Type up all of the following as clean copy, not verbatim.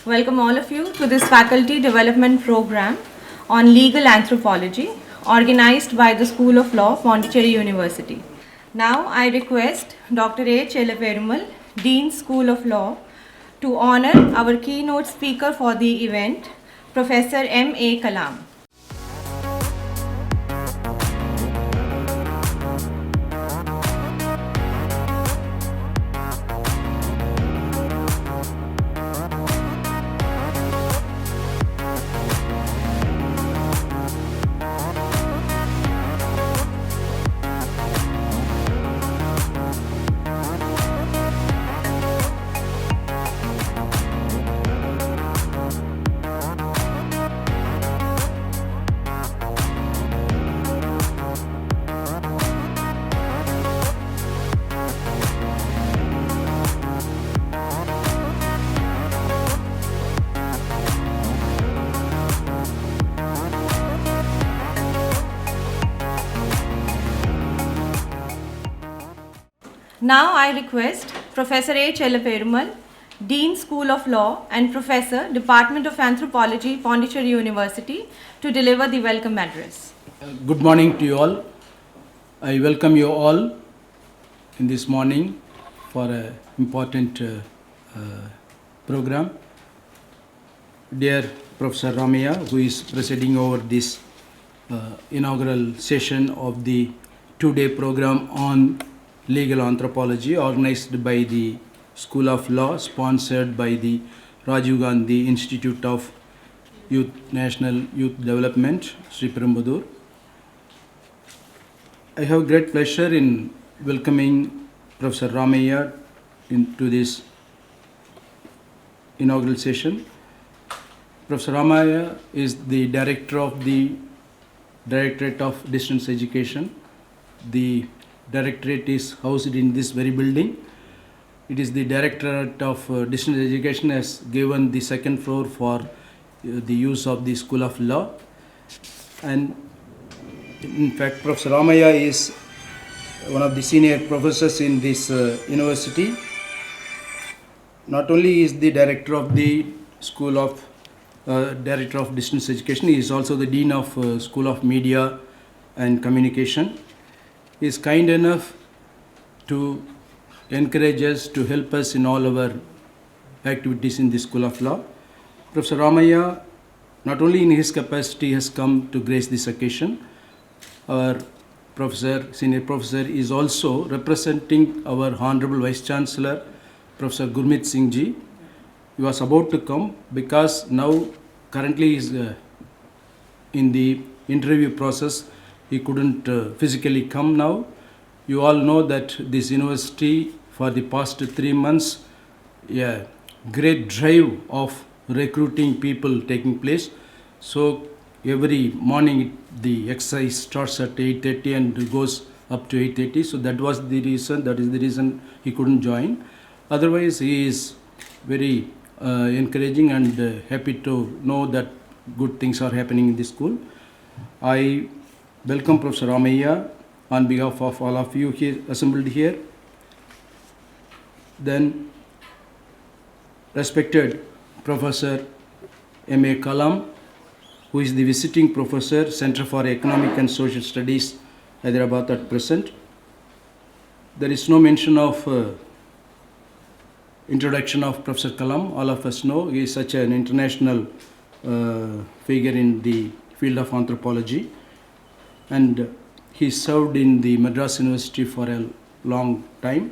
welcome all of you to this faculty development program on legal anthropology organized by the School of Law, Pondicherry University. Now I request Dr. A. Chelaperumal, Dean School of Law, to honor our keynote speaker for the event, Professor M. A. Kalam. Now I request Professor A. Chelaperumal, Dean School of Law and Professor, Department of Anthropology, Pondicherry University, to deliver the welcome address. Good morning to you all. I welcome you all in this morning for an important program. Dear Professor Ramaiah, who is presiding over this inaugural session of the two-day program on legal anthropology organized by the School of Law, sponsored by the Rajiv Gandhi Institute of National Youth Development, Sri Perumbudur. I have great pleasure in welcoming Professor Ramaiah into this inaugural session. Professor Ramaiah is the director of the Directorate of Distance Education. The directorate is housed in this very building. It is the Directorate of Distance Education has given the second floor for the use of the School of Law. And in fact, Professor Ramaiah is one of the senior professors in this university. Not only is the director of the School of Director of Distance Education, he is also the Dean of School of Media and Communication. He is kind enough to encourage us, to help us in all our activities in the School of Law. Professor Ramaiah, not only in his capacity, has come to grace this occasion. Our professor, senior professor, is also representing our Honorable Vice Chancellor, Professor Gurmeet Singh Ji. He was about to come because now currently is in the interview process. He couldn't physically come now. You all know that this university for the past 3 months, a great drive of recruiting people taking place. So every morning the exercise starts at 8:30 and goes up to 8:30. So that is the reason he couldn't join. Otherwise, he is very encouraging and happy to know that good things are happening in the school. I welcome Professor Ramaiah on behalf of all of you here assembled here. Then, respected Professor M. A. Kalam, who is the visiting professor, Center for Economic and Social Studies, Hyderabad at present. There is no mention of introduction of Professor Kalam. All of us know he is such an international figure in the field of anthropology, and he served in the Madras University for a long time.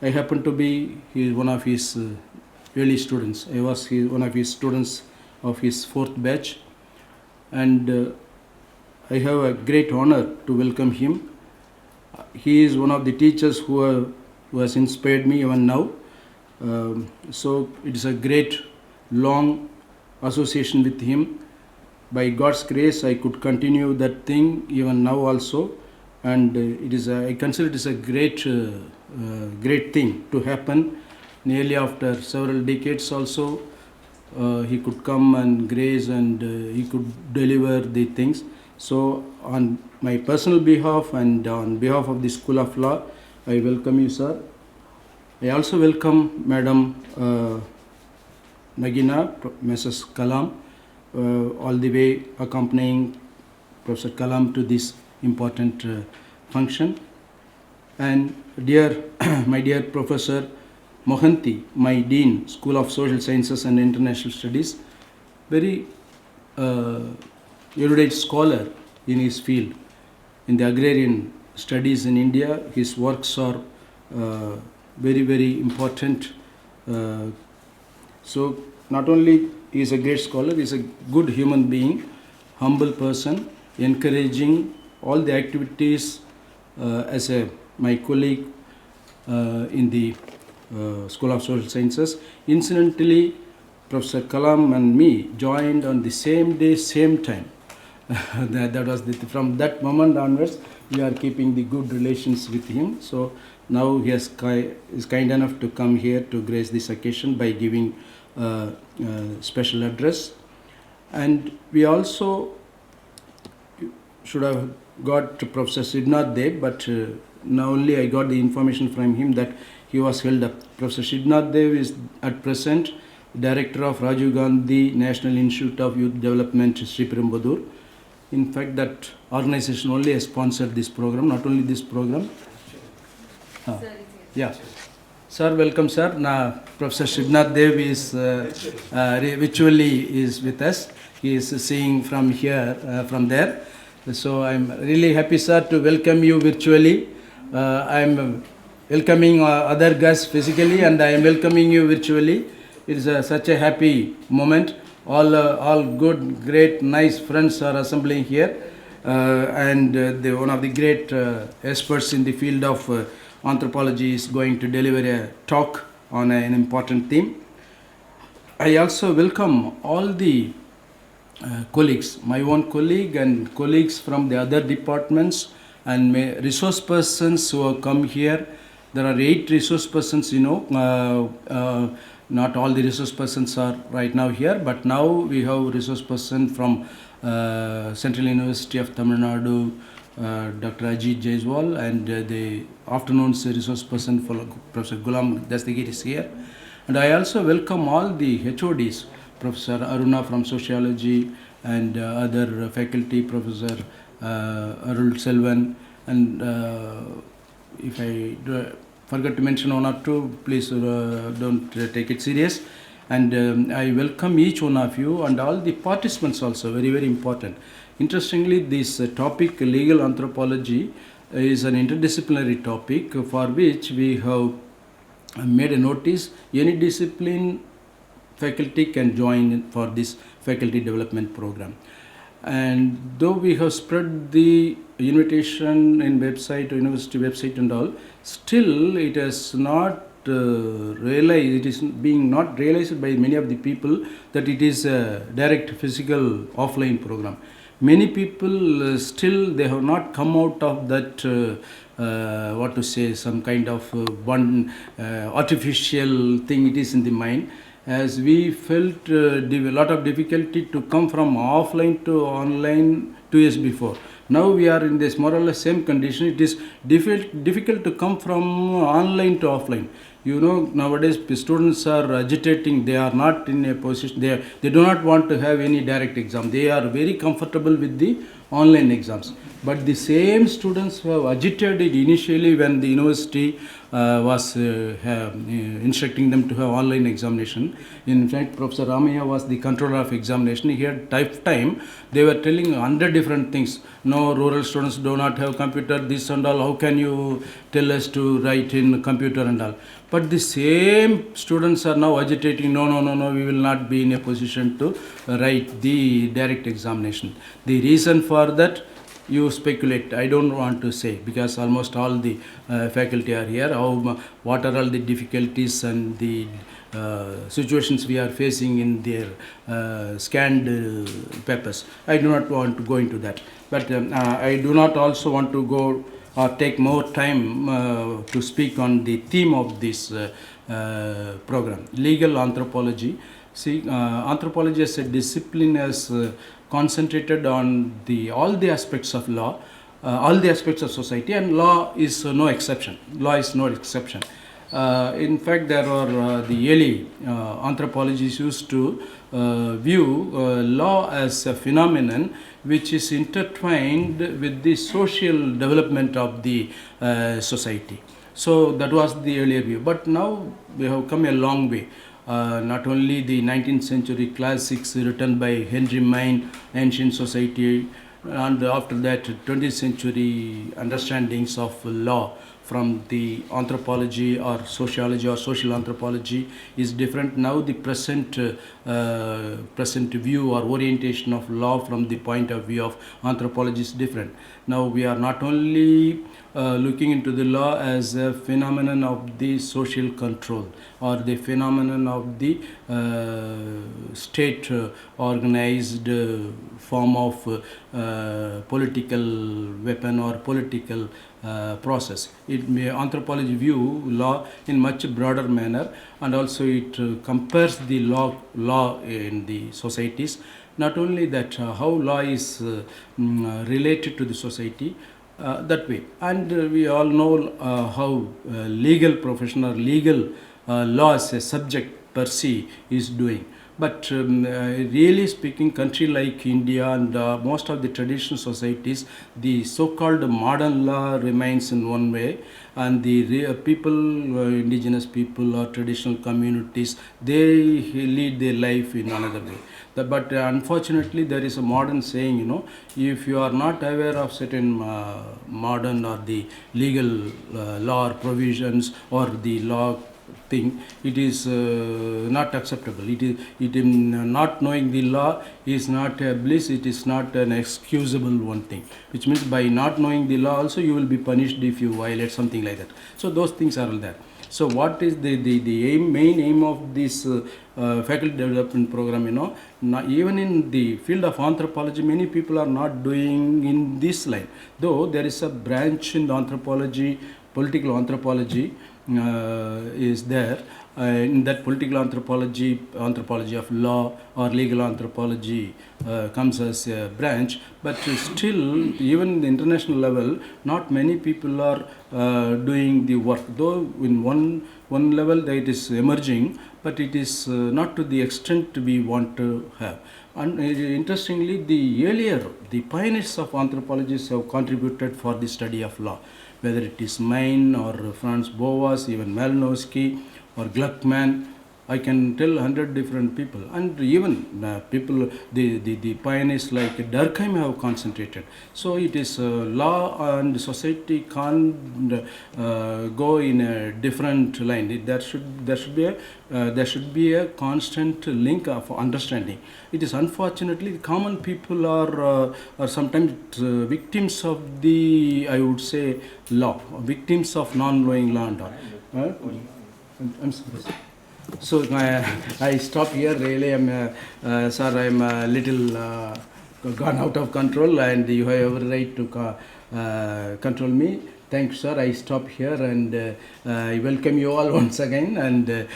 I happen to be one of his early students. I was one of his students of his 4th batch, and I have a great honor to welcome him. He is one of the teachers who has inspired me even now. So it is a great long association with him. By God's grace, I could continue that thing even now also, and I consider it is a great thing to happen. Nearly after several decades also, he could come and grace and he could deliver the things. So on my personal behalf and on behalf of the School of Law, I welcome you, sir. I also welcome Madam Nagina, Mrs. Kalam, all the way accompanying Professor Kalam to this important function. And dear, my dear Professor Mohanty, my Dean, School of Social Sciences and International Studies, very erudite scholar in his field. In the agrarian studies in India, his works are very, very important. So not only he is a great scholar, he is a good human being, humble person, encouraging all the activities as my colleague in the School of Social Sciences. Incidentally, Professor Kalam and me joined on the same day, same time. that was from that moment onwards, we are keeping the good relations with him. So now he is kind enough to come here to grace this occasion by giving special address. And we also should have got Professor Sidnath Dev, but now only I got the information from him that he was held up. Professor Sidnath Dev is at present Director of Rajiv Gandhi National Institute of Youth Development, Sriperumbudur. In fact, that organization only has sponsored this program, not only this program. Yeah. Sir, welcome, sir. Now, Professor Sidnath Dev is virtually is with us. He is seeing from here, from there. So I'm really happy, sir, to welcome you virtually. I'm welcoming other guests physically, and I am welcoming you virtually. It is such a happy moment. All good, great, nice friends are assembling here, and one of the great experts in the field of anthropology is going to deliver a talk on an important theme. I also welcome all the colleagues, my own colleague and colleagues from the other departments, and resource persons who have come here. There are 8 resource persons, not all the resource persons are right now here, but now we have resource person from Central University of Tamil Nadu, Dr. Ajit Jaiswal, and the afternoon's resource person for Professor Gulam Dastagir is here. And I also welcome all the HODs, Professor Aruna from Sociology and other faculty, Professor Arul Selvan, and if I forgot to mention one or two, please don't take it serious. And I welcome each one of you and all the participants also, very, very important. Interestingly, this topic, legal anthropology, is an interdisciplinary topic for which we have made a notice. Any discipline faculty can join for this faculty development program. And though we have spread the invitation in website, university website and all, still it has not realized, it is being not realized by many of the people that it is a direct physical offline program. Many people still they have not come out of that what to say, some kind of one artificial thing it is in the mind, as we felt a lot of difficulty to come from offline to online 2 years before. Now we are in this more or less same condition. It is difficult to come from online to offline. Nowadays students are agitating. They are not in a position, they do not want to have any direct exam. They are very comfortable with the online exams. But the same students who have agitated initially when the university was instructing them to have online examination. In fact, Professor Ramaya was the controller of examination. He had time. They were telling 100 different things. No, rural students do not have computer, this and all. How can you tell us to write in computer and all? But the same students are now agitating, no, we will not be in a position to write the direct examination. The reason for that, you speculate. I don't want to say, because almost all the faculty are here. What are all the difficulties and the situations we are facing in their scanned papers. I do not want to go into that. But I do not also want to go or take more time to speak on the theme of this program, legal anthropology. See, anthropology as a discipline has concentrated on all the aspects of law, all the aspects of society, and law is no exception. In fact, there are the early anthropologists used to view law as a phenomenon which is intertwined with the social development of the society. So that was the earlier view. But now we have come a long way. Not only the 19th century classics written by Henry Maine, Ancient Society, and after that 20th century understandings of law from the anthropology or sociology or social anthropology is different. Now the present view or orientation of law from the point of view of anthropology is different. Now we are not only looking into the law as a phenomenon of the social control or the phenomenon of the state organized form of political weapon or political process. It may anthropology view law in much broader manner, and also it compares the law in the societies. Not only that, how law is related to the society, that way. And we all know how legal profession or legal law as a subject per se is doing. But really speaking, country like India and most of the traditional societies, the so-called modern law remains in one way, and the people, indigenous people or traditional communities, they lead their life in another way. But unfortunately, there is a modern saying, if you are not aware of certain modern or the legal law or provisions or the law thing, it is not acceptable. It is not knowing the law is not a bliss. It is not an excusable one thing, which means by not knowing the law also you will be punished if you violate something like that. So those things are all there. So what is the main aim of this faculty development program? Even in the field of anthropology, many people are not doing in this line. Though there is a branch in the anthropology, political anthropology is there. In that political anthropology of law or legal anthropology comes as a branch, but still, even in the international level, not many people are doing the work. Though in one level that it is emerging, but it is not to the extent we want to have. And interestingly, the pioneers of anthropologists have contributed for the study of law, whether it is Maine or Franz Boas, even Malinowski or Gluckman. I can tell 100 different people, and even people, the pioneers like Durkheim have concentrated. So it is law and society can't go in a different line. There should be a constant link of understanding. It is unfortunately the common people are sometimes victims of the, I would say, law, victims of non-knowing law and all. I'm sorry. So I stop here. Really, sir, I'm a little gone out of control, and you have every right to control me. Thanks, sir. I stop here, and I welcome you all once again. And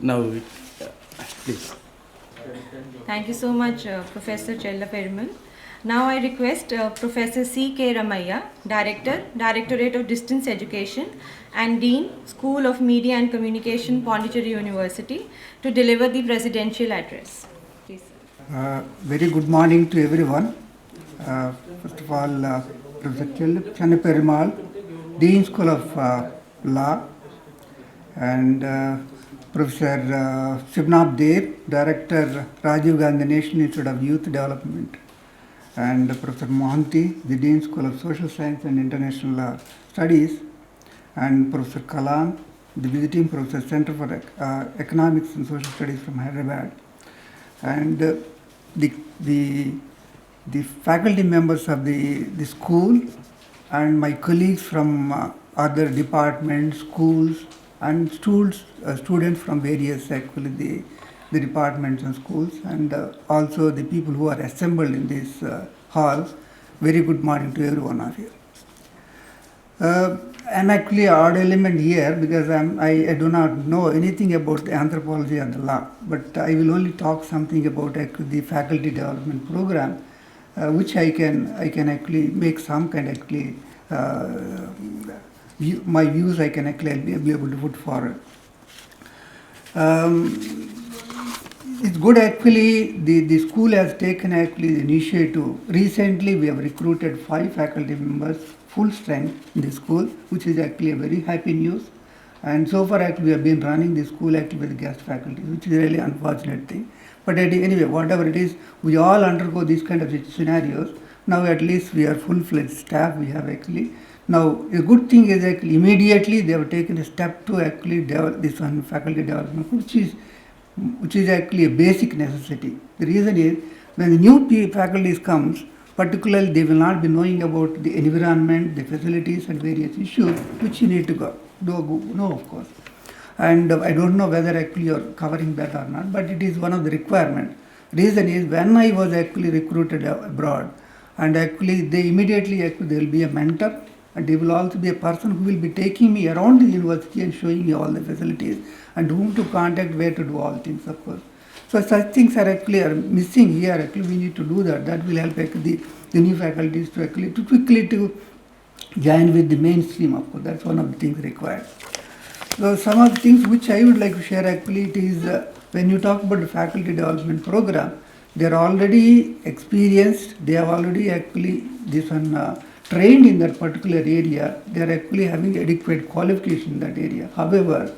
now, please. Thank you so much, Professor Chella Perumal. Now I request Professor C.K. Ramaiah, Director, Directorate of Distance Education and Dean, School of Media and Communication, Pondicherry University, to deliver the presidential address. Please. Very good morning to everyone. First of all, Professor Chella Perumal, Dean, School of Law, and Professor Shivnab Dev, Director, Rajiv Gandhi National Institute of Youth Development, and Professor Mohanty, the Dean, School of Social Science and International Studies, and Professor Kalam, the visiting Professor, Center for Economics and Social Studies from Hyderabad, and the faculty members of the school, and my colleagues from other departments, schools, and students from various actually the departments and schools, and also the people who are assembled in this hall. Very good morning to every one of you. I'm actually an odd element here because I do not know anything about the anthropology and the law, but I will only talk something about the faculty development program, which I can actually make some kind of my views I can actually be able to put forward. It's good actually, the school has taken actually the initiative. Recently we have recruited 5 faculty members full strength in the school, which is actually a very happy news. And so far actually we have been running the school actually with guest faculty, which is a really unfortunate thing. But anyway, whatever it is, we all undergo these kind of scenarios. Now at least we are full-fledged staff, we have actually. Now a good thing is actually immediately they have taken a step to actually develop this one faculty development, which is actually a basic necessity. The reason is when the new faculties comes, particularly they will not be knowing about the environment, the facilities and various issues which you need to know of course. And I don't know whether actually you are covering that or not, but it is one of the requirements. Reason is when I was actually recruited abroad, and actually they immediately actually there will be a mentor, and there will also be a person who will be taking me around the university and showing me all the facilities and whom to contact, where to do all things of course. So such things are actually missing here. Actually we need to do that. That will help actually the new faculties to actually to quickly to join with the mainstream of course. That's one of the things required. So some of the things which I would like to share actually it is when you talk about the faculty development program, they are already experienced, they have already actually this one trained in that particular area, they are actually having adequate qualification in that area. However,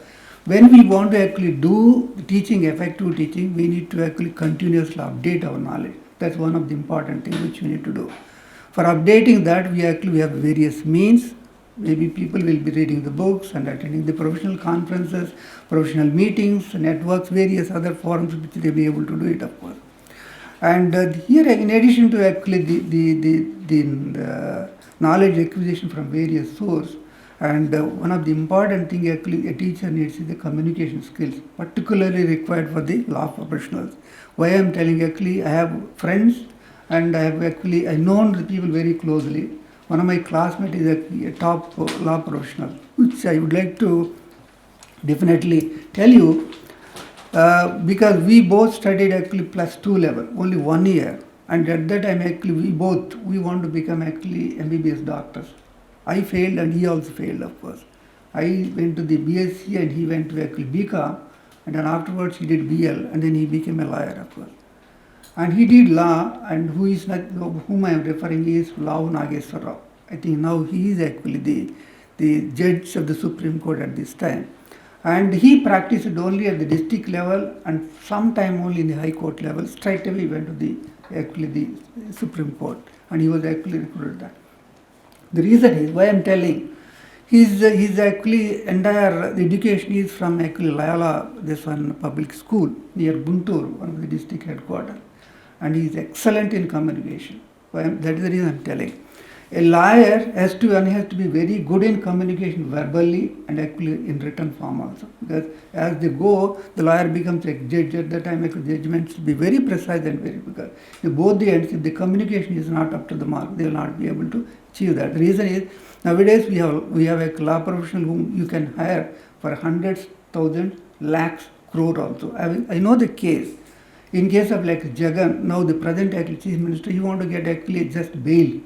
when we want to actually do teaching, effective teaching, we need to actually continuously update our knowledge. That's one of the important things which we need to do. For updating that, we have various means. Maybe people will be reading the books and attending the professional conferences, professional meetings, networks, various other forums which they will be able to do it, of course. And here, in addition to actually the knowledge acquisition from various sources, and one of the important things actually a teacher needs is the communication skills, particularly required for the law professionals. Why I am telling actually, I have friends and I known the people very closely. One of my classmates is actually a top law professional, which I would like to definitely tell you because we both studied actually +2 level, only 1 year. And at that time actually we want to become actually MBBS doctors. I failed and he also failed of course. I went to the BSc and he went to actually BCom, and then afterwards he did BL and then he became a lawyer of course. And he did law, and whom I am referring is Lao Nageswar Rao. I think now he is actually the judge of the Supreme Court at this time. And he practiced only at the district level and sometime only in the High Court level. Straight away he went to the Supreme Court, and he was actually recruited that. The reason is why I am telling, his actually entire education is from actually Loyola, this one public school near Guntur, one of the district headquarters, and he is excellent in communication. That is the reason I am telling. A lawyer has to be very good in communication verbally and actually in written form also, because as they go, the lawyer becomes a judge. At that time, judgments should be very precise and very, because if both the ends, if the communication is not up to the mark, they will not be able to achieve that. The reason is nowadays we have a law professional whom you can hire for hundreds, thousands, lakhs, crore also. I know the case. In case of like Jagan, now the present actually chief minister, he want to get actually just bail,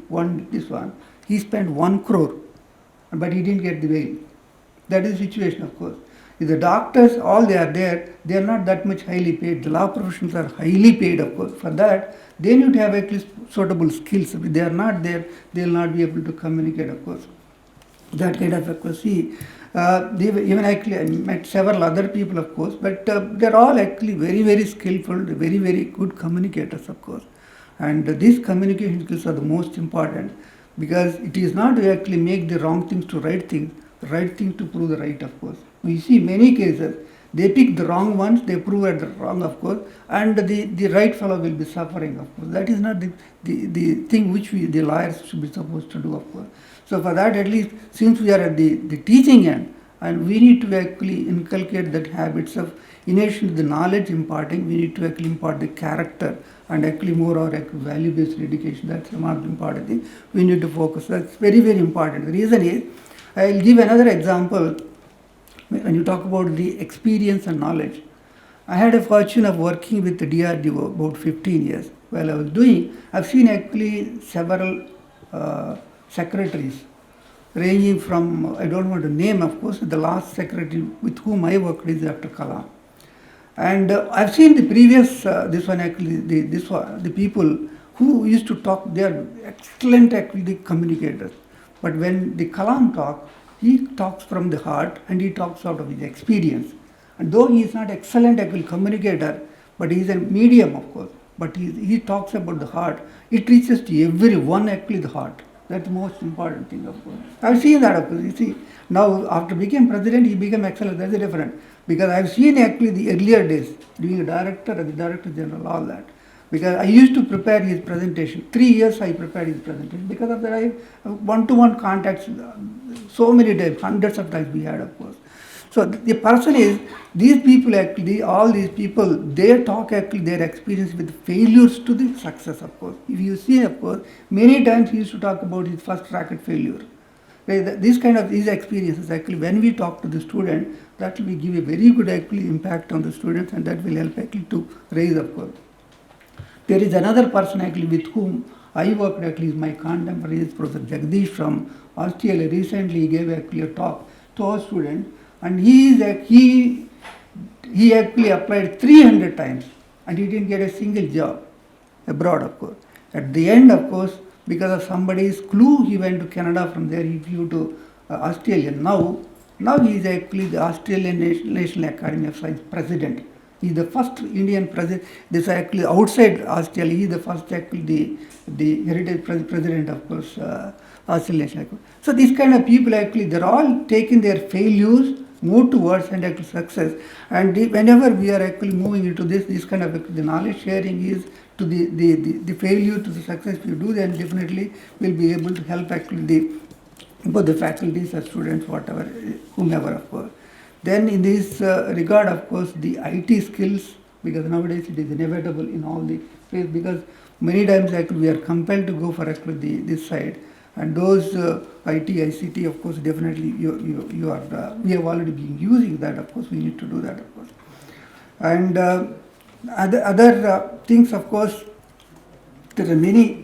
this one. He spent 1 crore, but he didn't get the bail. That is the situation, of course. If the doctors, all they are there, they are not that much highly paid. The law professionals are highly paid, of course. For that, they need to have at least suitable skills. If they are not there, they will not be able to communicate, of course. That kind of, even actually I met several other people, of course, but they're all actually very, very skillful, very, very good communicators, of course. And these communication skills are the most important, because it is not to actually make the wrong things to right things, the right thing to prove the right, of course. We see many cases, they pick the wrong ones, they prove it the wrong, of course, and the right fellow will be suffering, of course. That is not the thing which the lawyers should be supposed to do, of course. So for that, at least, since we are at the teaching end, and we need to actually inculcate that habits of, in addition to the knowledge imparting, we need to actually impart the character and actually more or value-based education. That's the most important thing. We need to focus. That's very, very important. The reason is, I will give another example. When you talk about the experience and knowledge, I had a fortune of working with the DRDO about 15 years. While I was doing, I've seen actually several secretaries ranging from, I don't want to name, of course, the last secretary with whom I worked is Dr. Kalam. And I've seen the previous, this one actually, the people who used to talk, they are excellent actually communicators. But when the Kalam talks, he talks from the heart and he talks out of his experience. And though he is not excellent actually communicator, but he is a medium of course, but he talks about the heart. It reaches to everyone actually the heart. That's the most important thing of course. I've seen that of course. You see, now after becoming president, he became excellent. That's different. Because I've seen actually the earlier days, being a director and the director general, all that. Because I used to prepare his presentation. 3 years I prepared his presentation. Because of that, I have one-to-one contacts so many times, hundreds of times we had, of course. So the person is, these people actually, all these people, they talk actually their experience with failures to the success, of course. If you see, of course, many times he used to talk about his first racket failure. This kind of these experiences actually, when we talk to the student, that will give a very good actually impact on the students, and that will help actually to raise, of course. There is another person actually with whom I worked actually, is my contemporary, is Professor Jagdish from Australia. Recently he gave actually a talk to our students, and he actually applied 300 times and he didn't get a single job abroad, of course. At the end, of course, because of somebody's clue, he went to Canada. From there he flew to Australia. Now he is actually the Australian National Academy of Science president. He is the first Indian president. This is actually outside Australia. He is the first actually the heritage president, of course, Australian National Academy. So these kind of people actually, they're all taking their failures, move towards and actually success. And whenever we are actually moving into this kind of the knowledge sharing is to the failure to the success. If you do, then definitely we'll be able to help actually both the faculties or students, whatever, whomever, of course. Then in this regard, of course, the IT skills, because nowadays it is inevitable in all the fields, because many times actually we are compelled to go for actually this side. And those IT, ICT, of course, definitely you are, we have already been using that, of course, we need to do that, of course. And other things, of course, there are many.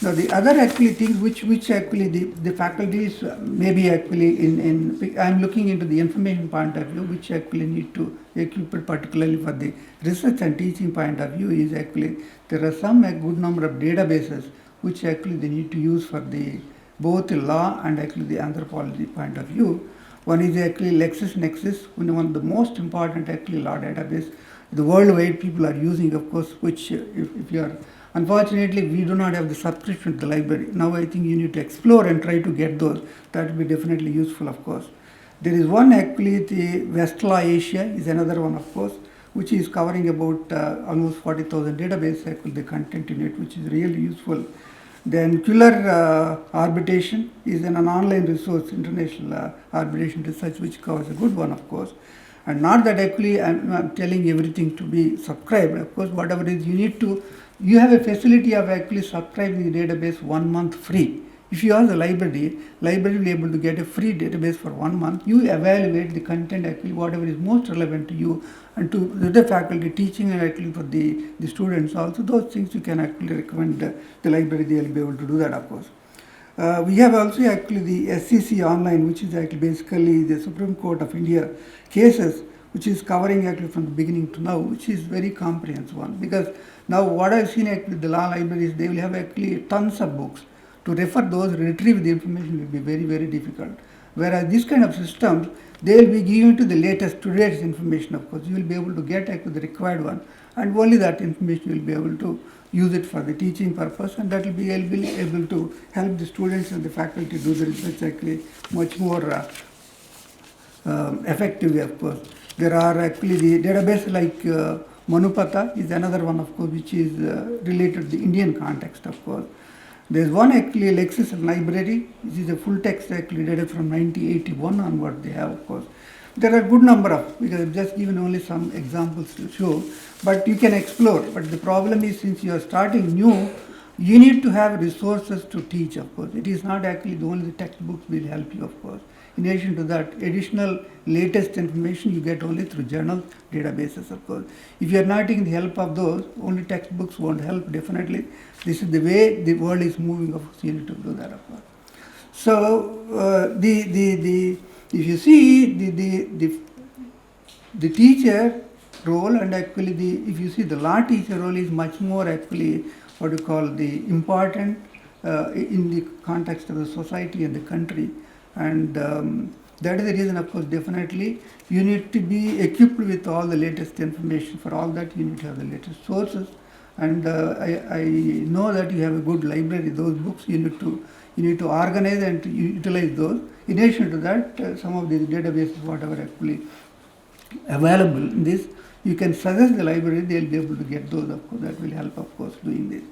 Now the other actually things which actually the faculties maybe actually I'm looking into the information point of view, which actually need to equip particularly for the research and teaching point of view, is actually there are some a good number of databases which actually they need to use for the both the law and actually the anthropology point of view. One is actually LexisNexis, one of the most important actually law database. The worldwide people are using, of course, which if you are, unfortunately we do not have the subscription to the library. Now I think you need to explore and try to get those. That will be definitely useful, of course. There is one actually, the Westlaw Asia is another one, of course, which is covering about almost 40,000 database actually the content in it, which is really useful. Then Quiller Arbitration is an online resource, international arbitration research, which covers a good one, of course. And not that actually I'm telling everything to be subscribed. Of course, whatever it is, you have a facility of actually subscribing the database 1 month free. If you are the library will be able to get a free database for 1 month. You evaluate the content actually, whatever is most relevant to you and to the faculty teaching, and actually for the students also. Those things you can actually recommend the library, they will be able to do that, of course. We have also actually the SCC online, which is actually basically the Supreme Court of India cases, which is covering actually from the beginning to now, which is very comprehensive one. Because now what I've seen actually the law libraries, they will have actually tons of books. To refer those, retrieve the information will be very, very difficult. Whereas this kind of systems, they will be giving to the latest, today's information, of course. You will be able to get actually the required one, and only that information you will be able to use it for the teaching purpose, and that will be able to help the students and the faculty do the research actually much more effectively, of course. There are actually the database like Manupata is another one, of course, which is related to the Indian context, of course. There is one actually Lexis Library, which is a full text actually dated from 1981 onward they have, of course. There are a good number of, because I've just given only some examples to show, but you can explore. But the problem is, since you are starting new, you need to have resources to teach, of course. It is not actually only the textbooks will help you, of course. In addition to that, additional latest information you get only through journals, databases, of course. If you are not taking the help of those, only textbooks won't help, definitely. This is the way the world is moving, of course, you need to do that, of course. So, if you see the teacher role, and actually if you see the law teacher role is much more actually what you call the important in the context of the society and the country, and that is the reason, of course, definitely you need to be equipped with all the latest information. For all that you need to have the latest sources, and I know that you have a good library. Those books you need to organize and to utilize those. In addition to that, some of these databases, whatever actually available in this, you can suggest the library, they will be able to get those, of course. That will help, of course, doing this.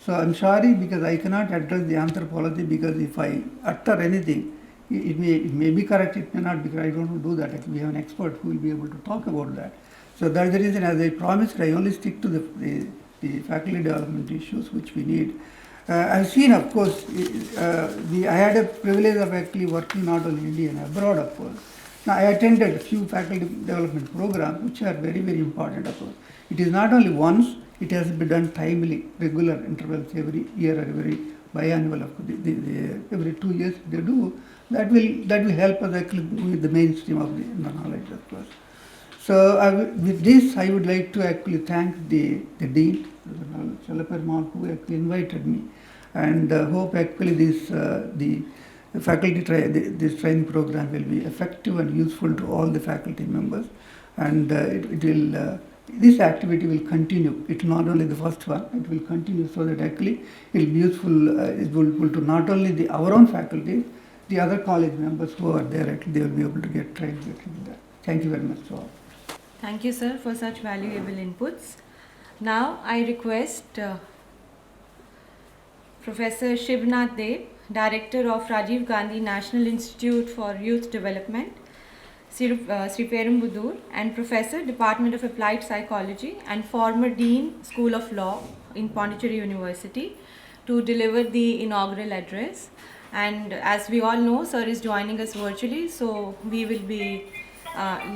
So I'm sorry because I cannot address the anthropology, because if I utter anything, it may be correct, it may not be correct. I don't want to do that. Actually, we have an expert who will be able to talk about that. So that's the reason, as I promised, I only stick to the faculty development issues which we need. I've seen, of course, I had a privilege of actually working not only in India and abroad, of course. Now, I attended a few faculty development programs which are very, very important, of course. It is not only once, it has to be done timely, regular intervals every year or every biannual, of course, every 2 years they do. That will help us actually with the mainstream of the knowledge, of course. So with this, I would like to actually thank the Dean, Chelappa Perumal, who actually invited me, and hope actually the faculty this training program will be effective and useful to all the faculty members, and this activity will continue. It's not only the first one; it will continue, so that actually it will be useful. It will to not only our own faculty, the other college members who are there. Actually, they will be able to get trained with that. Thank you very much to all. Thank you, sir, for such valuable inputs. Now, I request Professor Shivnath Dev, Director of Rajiv Gandhi National Institute for Youth Development, Sri Perumbudur, and Professor, Department of Applied Psychology and former Dean, School of Law in Pondicherry University, to deliver the inaugural address. And as we all know, sir is joining us virtually, so we will be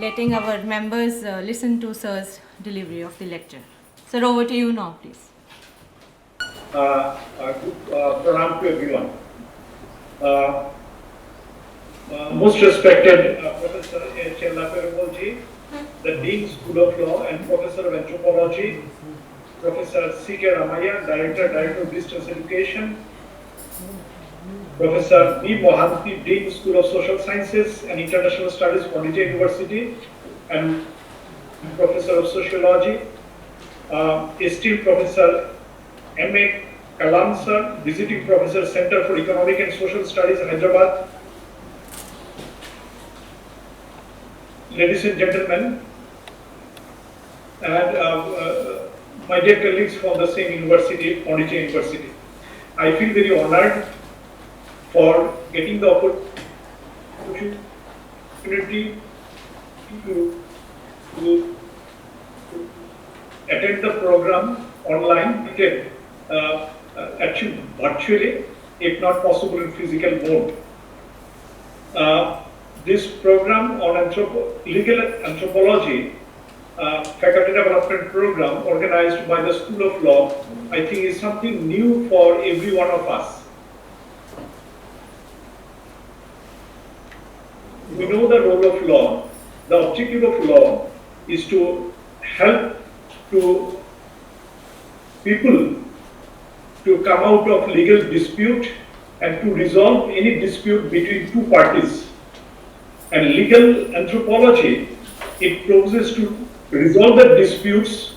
letting our members listen to sir's delivery of the lecture. Sir, over to you now, please. Pranam to everyone. Most respected Professor Chelappa Perumal ji, the Dean, School of Law, and Professor of Anthropology, Professor C.K. Ramaiah, Director of Distance Education, Professor B. Mohanty, Dean, School of Social Sciences and International Studies, Pondicherry University, and Professor of Sociology, esteemed Professor M.A. Kalam sir, Visiting Professor, Center for Economic and Social Studies, Hyderabad. Ladies and gentlemen, and my dear colleagues from the same university, Pondicherry University, I feel very honored for getting the opportunity to attend the program online, actually virtually, if not possible in physical mode. This program on legal anthropology, faculty development program organized by the School of Law, I think is something new for every one of us. We know the role of law. The objective of law is to help to people to come out of legal dispute and to resolve any dispute between two parties. And legal anthropology, it proposes to resolve the disputes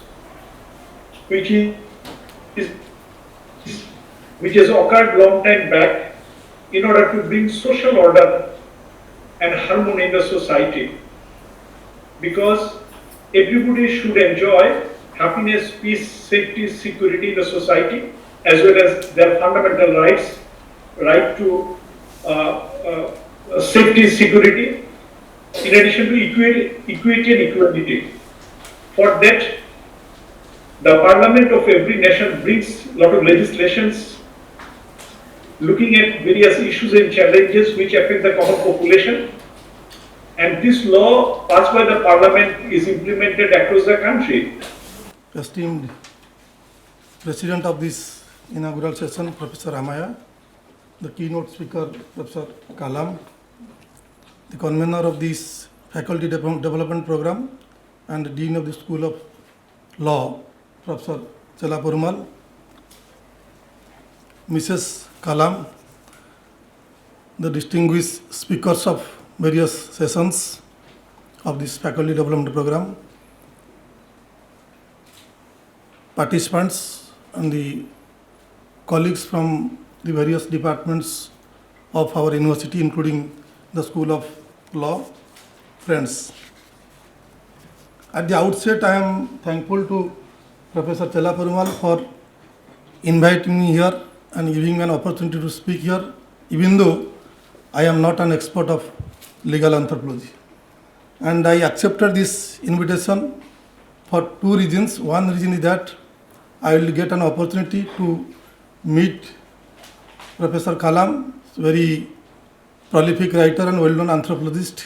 which has occurred long time back in order to bring social order and harmony in the society, because everybody should enjoy happiness, peace, safety, security in the society, as well as their fundamental rights, right to safety, security, in addition to equity and equality. For that, the Parliament of every nation brings a lot of legislations looking at various issues and challenges which affect the common population. And this law passed by the parliament is implemented across the country. Esteemed President of this inaugural session, Professor Ramaya, the keynote speaker, Professor Kalam, the convener of this Faculty Development Program and the Dean of the School of Law, Professor Chelaperumal, Mrs. Kalam, the distinguished speakers of various sessions of this Faculty Development Program, participants and the colleagues from the various departments of our university, including the School of Law, friends. At the outset, I am thankful to Professor Chelaperumal for inviting me here and giving me an opportunity to speak here, even though I am not an expert of legal anthropology. And I accepted this invitation for two reasons. One reason is that I will get an opportunity to meet Professor Kalam, very prolific writer and well-known anthropologist,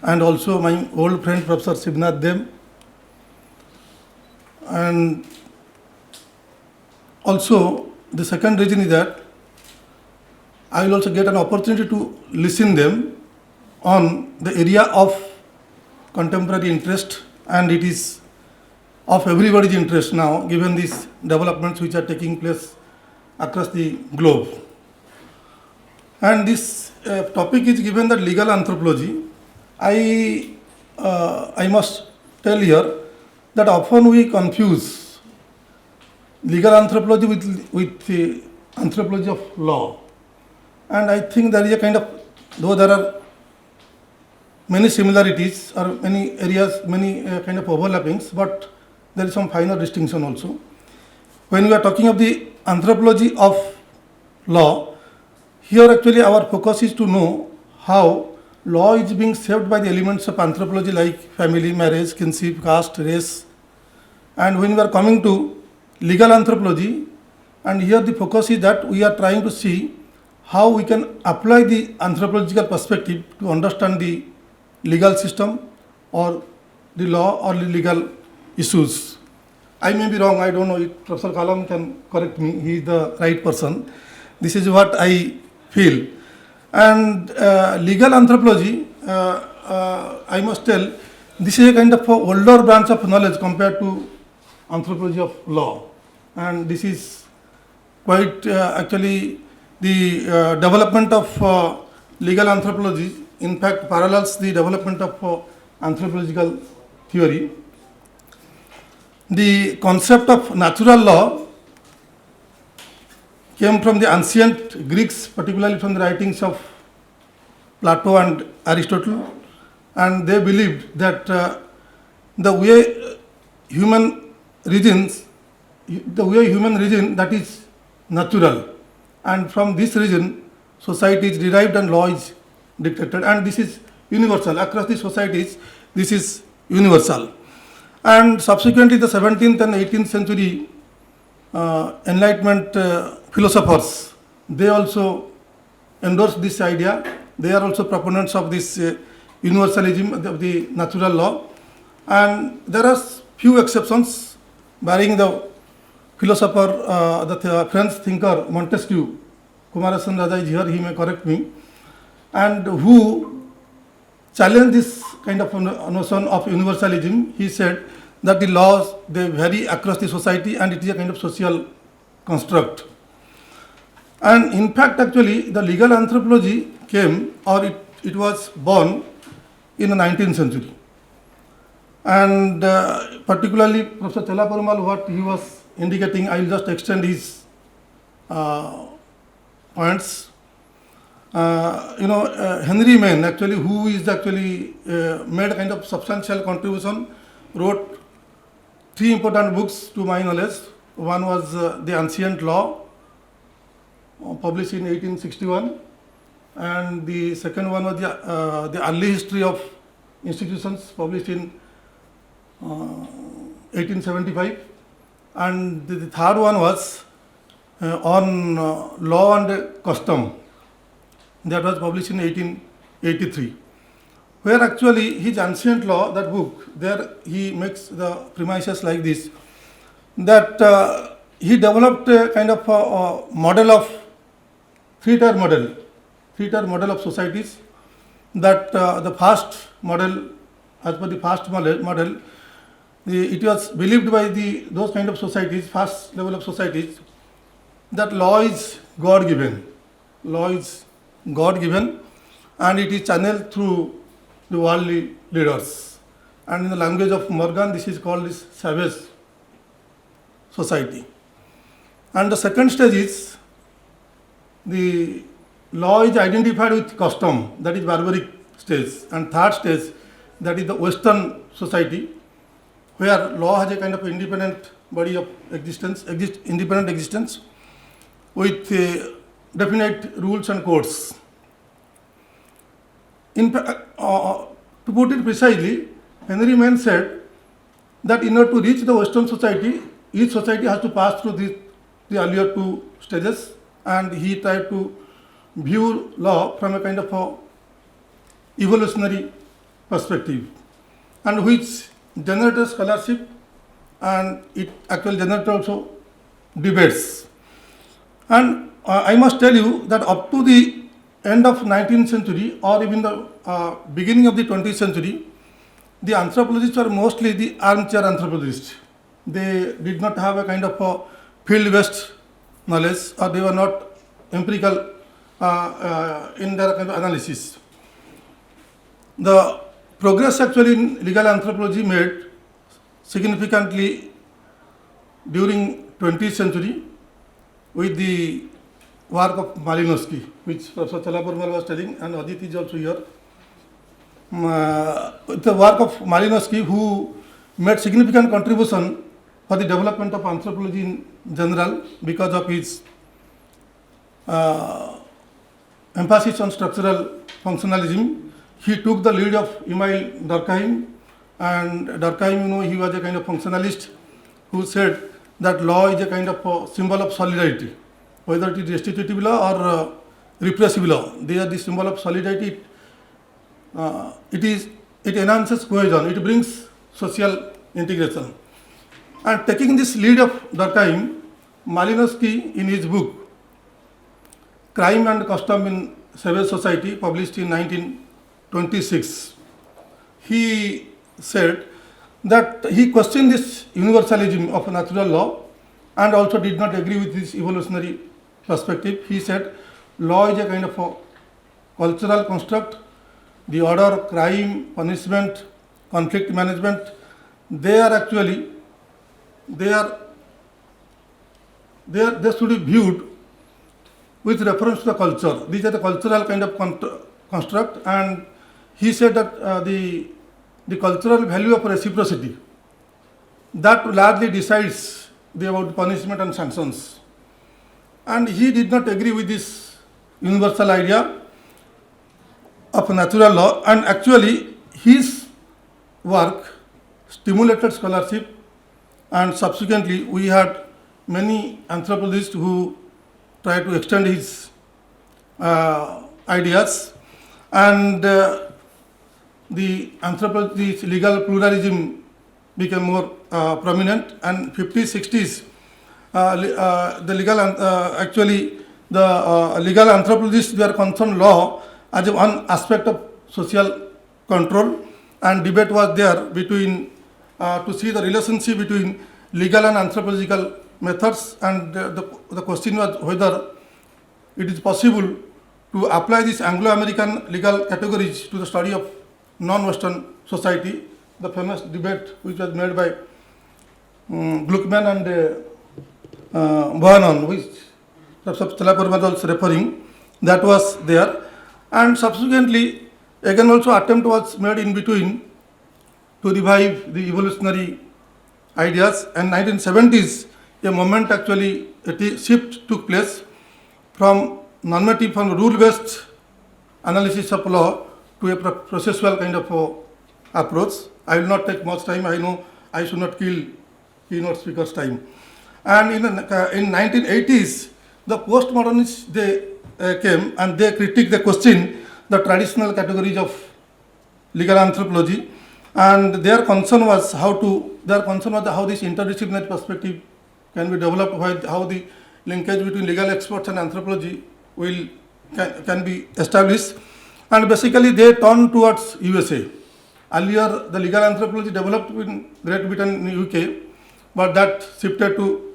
and also my old friend Professor Shivnath Dem. And also the second reason is that I will also get an opportunity to listen them on the area of contemporary interest, and it is of everybody's interest now given these developments which are taking place across the globe. And this topic is given that legal anthropology. I must tell here that often we confuse legal anthropology with the anthropology of law. And I think there is a kind of, though there are many similarities or many areas, many kind of overlappings, but there is some finer distinction also. When we are talking of the anthropology of law, here actually our focus is to know how law is being shaped by the elements of anthropology like family, marriage, kinship, caste, race. And when we are coming to legal anthropology, and here the focus is that we are trying to see how we can apply the anthropological perspective to understand the legal system or the law or the legal issues. I may be wrong, I don't know if Professor Kalam can correct me, he is the right person. This is what I feel. And legal anthropology, I must tell, this is a kind of a older branch of knowledge compared to anthropology of law. And this is quite actually the development of legal anthropology, in fact, parallels the development of anthropological theory. The concept of natural law came from the ancient Greeks, particularly from the writings of Plato and Aristotle, and they believed that the way human reasons, that is natural, and from this reason society is derived and law is dictated, and this is universal across the societies. This is universal. And subsequently, the 17th and 18th century Enlightenment philosophers, they also endorsed this idea. They are also proponents of this universalism of the natural law. And there are few exceptions, barring the philosopher, the French thinker Montesquieu. Kumarasan Raja is here, he may correct me, and who challenged this kind of notion of universalism. He said that the laws, they vary across the society and it is a kind of social construct. And in fact, actually, the legal anthropology came, or it was born in the 19th century. And particularly Professor Chelaperumal, what he was indicating, I will just extend his points. Henry Maine, actually, who is actually made a kind of substantial contribution, wrote 3 important books to my knowledge. One was The Ancient Law, published in 1861, and the second one was the Early History of Institutions, published in 1875, and the third one was on law and custom, that was published in 1883, where actually his Ancient Law, that book, there he makes the premises like this, that he developed a kind of a model of three-tier model of societies, that the first model, as per the first model, it was believed by those kind of societies, first level of societies, that law is God-given. Law is God-given, and it is channeled through the worldly leaders. And in the language of Morgan, this is called this savage society. And the second stage is the law is identified with custom, that is barbaric stage. And third stage, that is the Western society, where law has a kind of independent body of existence, independent existence, with definite rules and codes. To put it precisely, Henry Mann said that in order to reach the Western society, each society has to pass through the earlier two stages, and he tried to view law from a kind of a evolutionary perspective, and which generated scholarship, and it actually generated also debates. And I must tell you that up to the end of 19th century or even the beginning of the 20th century, the anthropologists were mostly the armchair anthropologists. They did not have a kind of a field-based knowledge, or they were not empirical in their kind of analysis. The progress actually in legal anthropology made significantly during 20th century with the work of Malinowski, which Professor Chalaparmal was telling, and Aditi is also here. The work of Malinowski, who made significant contribution for the development of anthropology in general because of his emphasis on structural functionalism. He took the lead of Emile Durkheim, and Durkheim, he was a kind of functionalist who said that law is a kind of a symbol of solidarity, whether it is restitutive law or repressive law. They are the symbol of solidarity. It enhances cohesion, it brings social integration. And taking this lead of Durkheim, Malinowski in his book Crime and Custom in Savage Society, published in 1926, he said that he questioned this universalism of natural law and also did not agree with this evolutionary perspective. He said law is a kind of a cultural construct. The order, crime, punishment, conflict management, they should be viewed with reference to the culture. These are the cultural kind of construct, and he said that the cultural value of reciprocity, that largely decides about punishment and sanctions. And he did not agree with this universal idea of natural law, and actually his work stimulated scholarship, and subsequently we had many anthropologists who tried to extend his ideas, and the anthropology's legal pluralism became more prominent, and 50s, 60s, the legal anthropologists were concerned law as one aspect of social control, and debate was there between to see the relationship between legal and anthropological methods, and the question was whether it is possible to apply these Anglo-American legal categories to the study of non-Western society. The famous debate which was made by Gluckman and Bohannon, which Professor Chalaparmal was referring, that was there. And subsequently, again also attempt was made in between to revive the evolutionary ideas. And 1970s, a moment actually, a shift took place from normative, from rule-based analysis of law to a processual kind of approach. I will not take much time. I know I should not kill keynote speaker's time. And in 1980s, the postmodernists came and they critiqued the question the traditional categories of legal anthropology, and their concern was how this interdisciplinary perspective can be developed, how the linkage between legal experts and anthropology can be established, and basically they turned towards USA. Earlier, the legal anthropology developed in Great Britain and UK, but that shifted to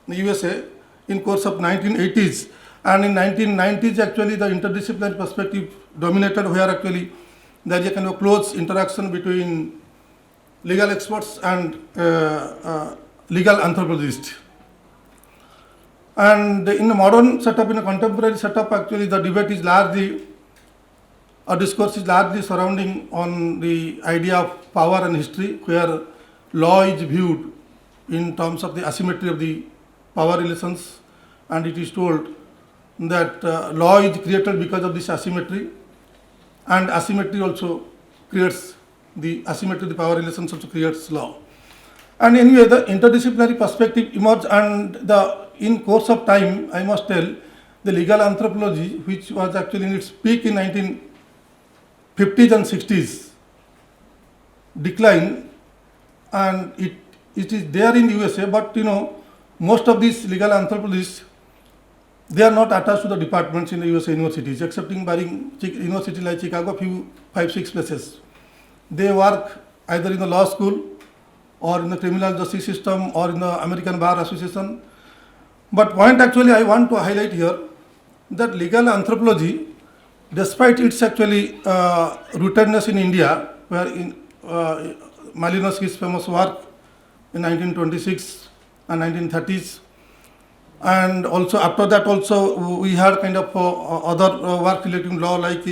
the USA in course of 1980s. And in 1990s, actually, the interdisciplinary perspective dominated, where actually there is a kind of close interaction between legal experts and legal anthropologists. And in a modern setup, in a contemporary setup, actually the debate is largely, or discourse is largely surrounding on the idea of power and history, where law is viewed in terms of the asymmetry of the power relations, and it is told that law is created because of this asymmetry, and asymmetry also creates the asymmetry of the power relations also creates law. And anyway, the interdisciplinary perspective emerged, and in course of time, I must tell, the legal anthropology, which was actually in its peak in 1950s and 60s, declined, and it is there in USA, but most of these legal anthropologists, they are not attached to the departments in the USA universities, excepting barring university like Chicago, 5-6 places. They work either in the law school or in the criminal justice system or in the American Bar Association. But point actually I want to highlight here, that legal anthropology, despite its actually rootedness in India, where in Malinowski's famous work in 1926 and 1930s, and also after that also we had kind of other work relating law like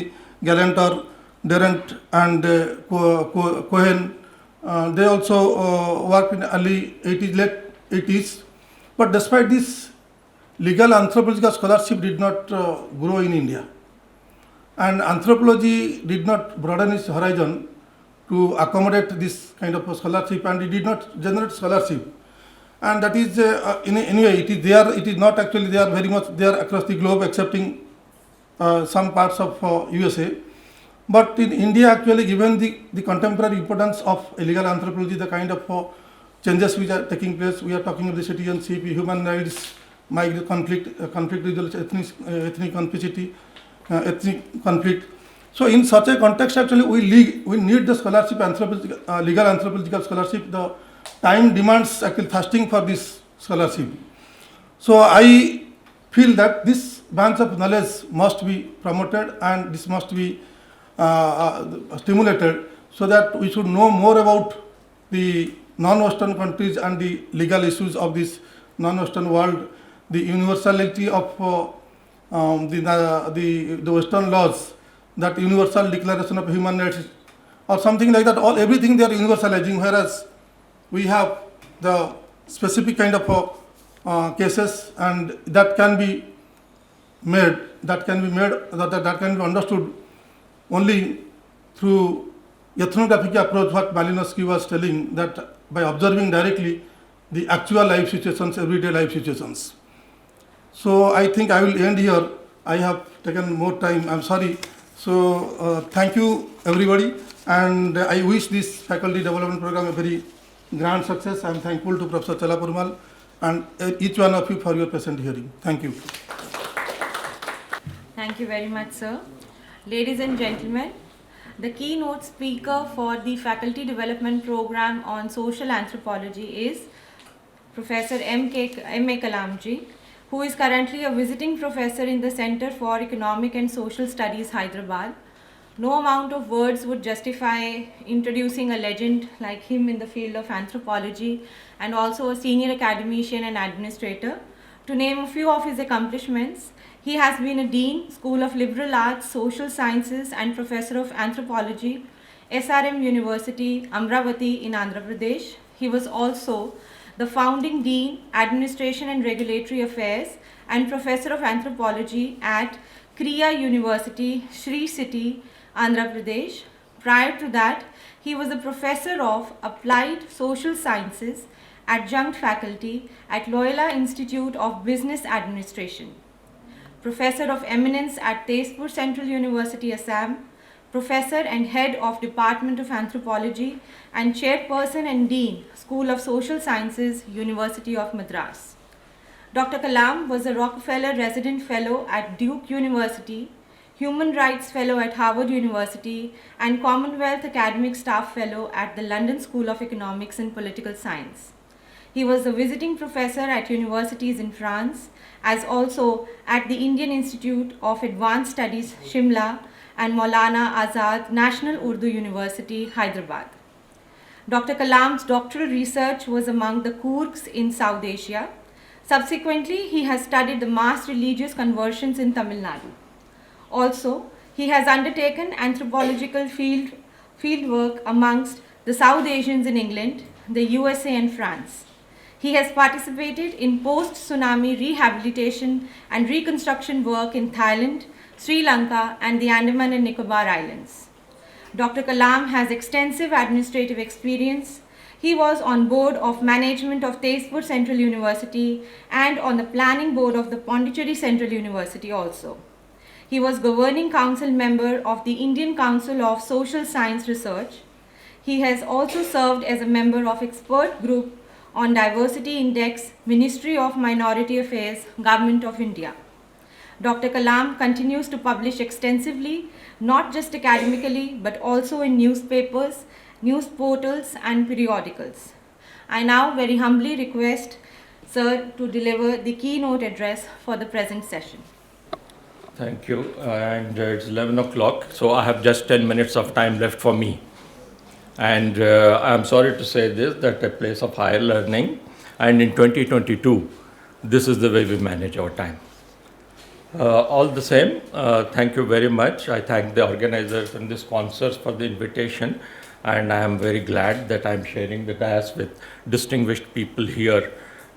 Galanter, Durant and Cohen. They also worked in early 80s, late 80s. But despite this, legal anthropological scholarship did not grow in India, and anthropology did not broaden its horizon to accommodate this kind of scholarship, and it did not generate scholarship. And that is anyway, it is there. It is not actually there very much there across the globe, excepting some parts of USA. But in India, actually, given the contemporary importance of legal anthropology, the kind of changes which are taking place, we are talking of the citizenship, human rights, migrant conflict resolution, ethnic complicity, ethnic conflict. So in such a context, actually, we need the scholarship, legal anthropological scholarship. The time demands actually thirsting for this scholarship. So I feel that this branch of knowledge must be promoted, and this must be stimulated, so that we should know more about the non-Western countries and the legal issues of this non-Western world, the universality of the Western laws, that universal declaration of human rights or something like that. Everything they are universalizing, whereas we have the specific kind of cases, and that can be understood only through ethnographic approach, what Malinowski was telling, that by observing directly the actual life situations, everyday life situations. So I think I will end here. I have taken more time, I'm sorry. So thank you everybody, and I wish this faculty development program a very grand success. I am thankful to Professor Chellapperumal and each one of you for your patient hearing. Thank you. Thank you very much, sir. Ladies and gentlemen, the keynote speaker for the Faculty Development Program on Social Anthropology is Professor M.A. Kalamji, who is currently a visiting professor in the Center for Economic and Social Studies, Hyderabad. No amount of words would justify introducing a legend like him in the field of anthropology, and also a senior academician and administrator. To name a few of his accomplishments, he has been a Dean, School of Liberal Arts, Social Sciences and Professor of Anthropology, SRM University, Amravati in Andhra Pradesh. He was also the founding Dean, Administration and Regulatory Affairs and Professor of Anthropology at Kriya University, Sri City, Andhra Pradesh. Prior to that, he was a professor of Applied Social Sciences, adjunct faculty at Loyola Institute of Business Administration, Professor of Eminence at Tezpur Central University, Assam, Professor and Head of Department of Anthropology and Chairperson and Dean, School of Social Sciences, University of Madras. Dr. Kalam was a Rockefeller Resident Fellow at Duke University, Human Rights Fellow at Harvard University, and Commonwealth Academic Staff Fellow at the London School of Economics and Political Science. He was a visiting professor at universities in France, as also at the Indian Institute of Advanced Studies, Shimla, and Maulana Azad National Urdu University, Hyderabad. Dr. Kalam's doctoral research was among the Coorgs in South Asia. Subsequently, he has studied the mass religious conversions in Tamil Nadu. Also, he has undertaken anthropological field work amongst the South Asians in England, the USA and France. He has participated in post-tsunami rehabilitation and reconstruction work in Thailand, Sri Lanka, and the Andaman and Nicobar Islands. Dr. Kalam has extensive administrative experience. He was on board of management of Tezpur Central University and on the planning board of the Pondicherry Central University also. He was governing council member of the Indian Council of Social Science Research. He has also served as a member of expert group on Diversity Index, Ministry of Minority Affairs, Government of India. Dr. Kalam continues to publish extensively, not just academically, but also in newspapers, news portals, and periodicals. I now very humbly request Sir to deliver the keynote address for the present session. Thank you. And it's 11 o'clock, so I have just 10 minutes of time left for me. And I'm sorry to say this, that a place of higher learning, and in 2022, this is the way we manage our time. All the same, thank you very much. I thank the organizers and the sponsors for the invitation, and I am very glad that I'm sharing the dais with distinguished people here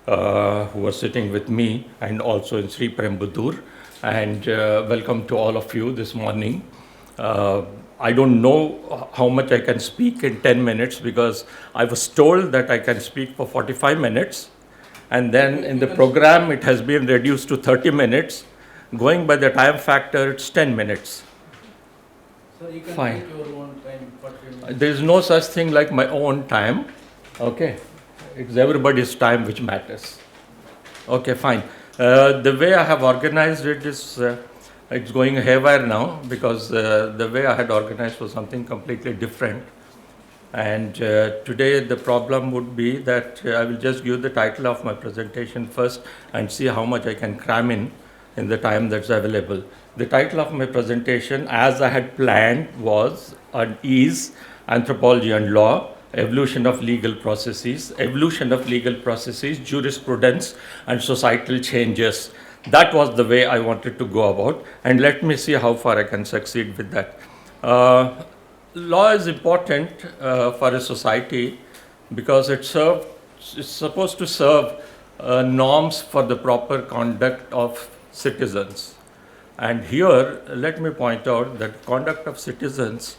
who are sitting with me, and also in Sri Perumbudur. And welcome to all of you this morning. I don't know how much I can speak in 10 minutes because I was told that I can speak for 45 minutes. And then in the program, it has been reduced to 30 minutes. Going by the time factor, it's 10 minutes. Sir, you can Fine. take your own time. 40 minutes. There is no such thing like my own time. Okay. It's everybody's time which matters. Okay, fine. The way I have organized it is, it's going haywire now because the way I had organized was something completely different. And today the problem would be that I will just give the title of my presentation first and see how much I can cram in the time that's available. The title of my presentation, as I had planned, was on Is Anthropology and Law, Evolution of Legal Processes, Jurisprudence, and Societal Changes. That was the way I wanted to go about, and let me see how far I can succeed with that. Law is important for a society because it's supposed to serve norms for the proper conduct of citizens. And here, let me point out that conduct of citizens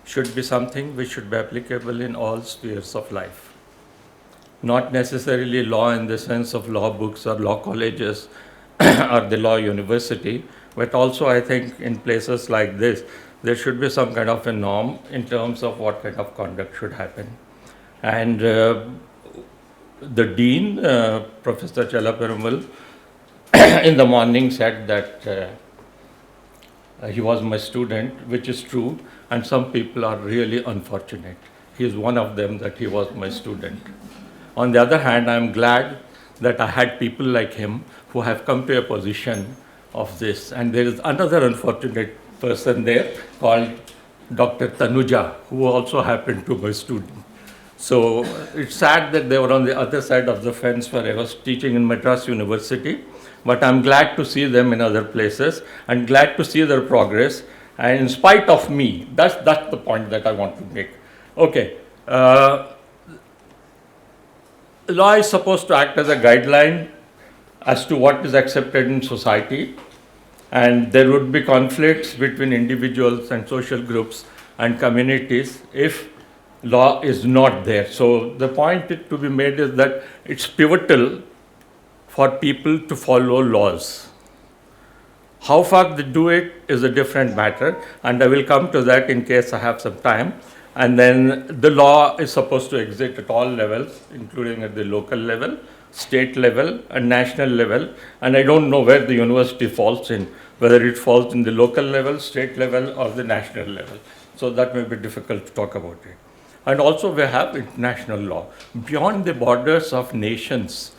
should be something which should be applicable in all spheres of life. Not necessarily law in the sense of law books or law colleges or the law university, but also I think in places like this, there should be some kind of a norm in terms of what kind of conduct should happen. And the dean, Professor Chella-Perumal, in the morning said that he was my student, which is true, and some people are really unfortunate. He is one of them that he was my student. On the other hand, I am glad that I had people like him who have come to a position of this. And there is another unfortunate person there called Dr. Tanuja, who also happened to be my student. So it's sad that they were on the other side of the fence where I was teaching in Madras University. But I'm glad to see them in other places and glad to see their progress. And in spite of me, that's the point that I want to make. Okay. Law is supposed to act as a guideline as to what is accepted in society. And there would be conflicts between individuals and social groups and communities if law is not there. So the point to be made is that it's pivotal for people to follow laws. How far they do it is a different matter, and I will come to that in case I have some time. And then the law is supposed to exist at all levels, including at the local level, state level, and national level. And I don't know where the university falls in, whether it falls in the local level, state level, or the national level. So that may be difficult to talk about it. And also we have international law. Beyond the borders of nations,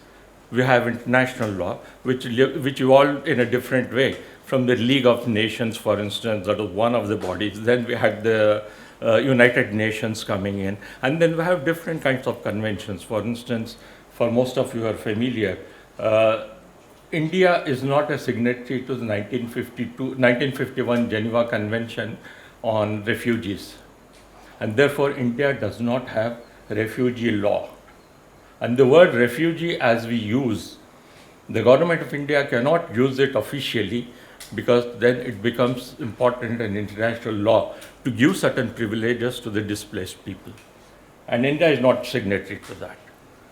we have international law, which evolved in a different way. From the League of Nations, for instance, that was one of the bodies. Then we had the United Nations coming in. And then we have different kinds of conventions. For instance, for most of you are familiar, India is not a signatory to the 1951 Geneva Convention on Refugees. And therefore, India does not have refugee law. And the word refugee as we use, the government of India cannot use it officially because then it becomes important in international law to give certain privileges to the displaced people. And India is not signatory to that.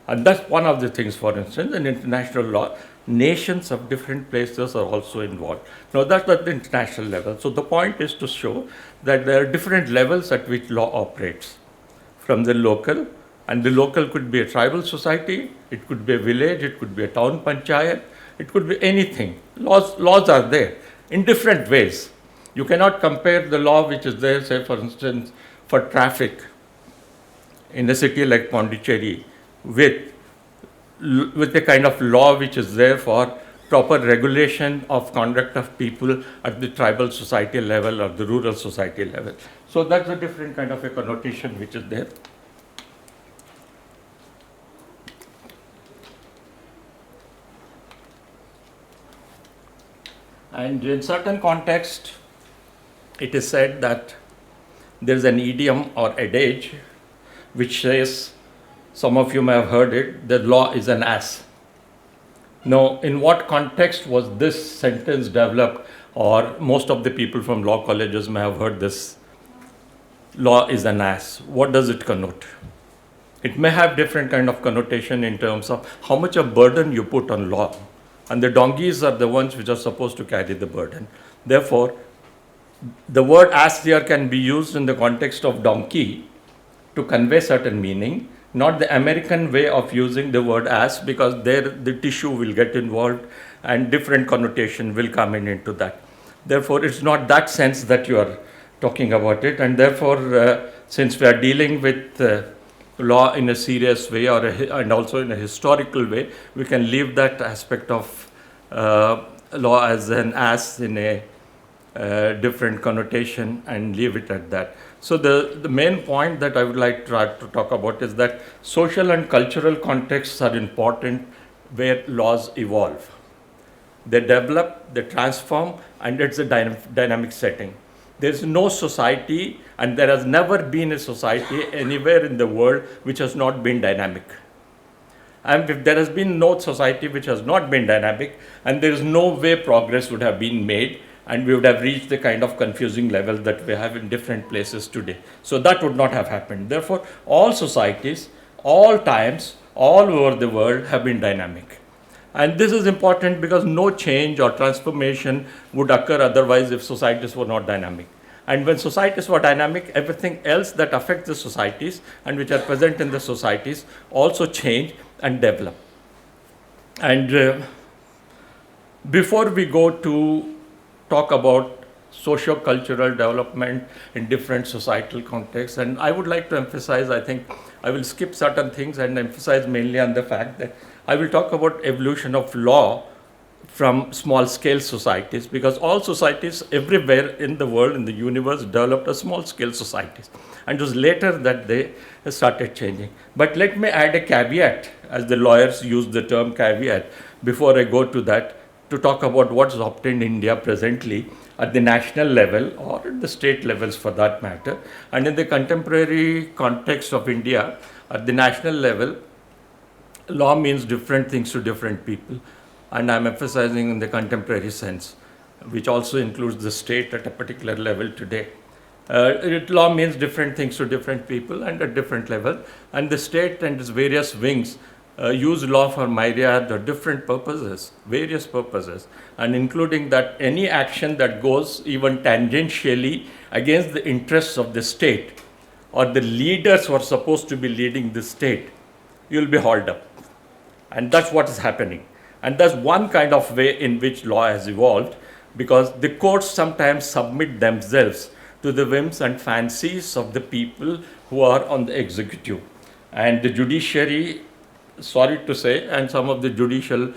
And that's one of the things, for instance, in international law, nations of different places are also involved. Now that's at the international level. So the point is to show that there are different levels at which law operates. From the local, and the local could be a tribal society, it could be a village, it could be a town panchayat, it could be anything. Laws are there in different ways. You cannot compare the law which is there, say for instance, for traffic in a city like Pondicherry with the kind of law which is there for proper regulation of conduct of people at the tribal society level or the rural society level. So that's a different kind of a connotation which is there. And in certain context, it is said that there is an idiom or adage which says, some of you may have heard it, the law is an ass. Now, in what context was this sentence developed, or most of the people from law colleges may have heard this, law is an ass. What does it connote? It may have different kind of connotation in terms of how much of burden you put on law. And the donkeys are the ones which are supposed to carry the burden. Therefore, the word ass here can be used in the context of donkey to convey certain meaning, not the American way of using the word ass, because there the tissue will get involved and different connotation will come into that. Therefore, it's not that sense that you are talking about it, and therefore, since we are dealing with law in a serious way and also in a historical way, we can leave that aspect of law as an ass in a different connotation and leave it at that. So the main point that I would like to talk about is that social and cultural contexts are important where laws evolve. They develop, they transform, and it's a dynamic setting. There's no society, and there has never been a society anywhere in the world which has not been dynamic. And if there has been no society which has not been dynamic, and there is no way progress would have been made, and we would have reached the kind of confusing level that we have in different places today. So that would not have happened. Therefore, all societies, all times, all over the world have been dynamic. And this is important because no change or transformation would occur otherwise if societies were not dynamic. And when societies were dynamic, everything else that affects the societies and which are present in the societies also change and develop. And before we go to talk about socio-cultural development in different societal contexts, and I would like to emphasize, I think I will skip certain things and emphasize mainly on the fact that I will talk about evolution of law from small-scale societies, because all societies everywhere in the world, in the universe, developed a small-scale societies. And it was later that they started changing. But let me add a caveat, as the lawyers use the term caveat, before I go to that, to talk about what's obtained in India presently at the national level or at the state levels for that matter. And in the contemporary context of India, at the national level, law means different things to different people. And I'm emphasizing in the contemporary sense, which also includes the state at a particular level today. Law means different things to different people and at different level, and the state and its various wings use law for myriad or different purposes, various purposes, and including that any action that goes even tangentially against the interests of the state or the leaders who are supposed to be leading the state, you'll be hauled up. And that's what is happening. And that's one kind of way in which law has evolved, because the courts sometimes submit themselves to the whims and fancies of the people who are on the executive. And the judiciary, sorry to say, and some of the judicial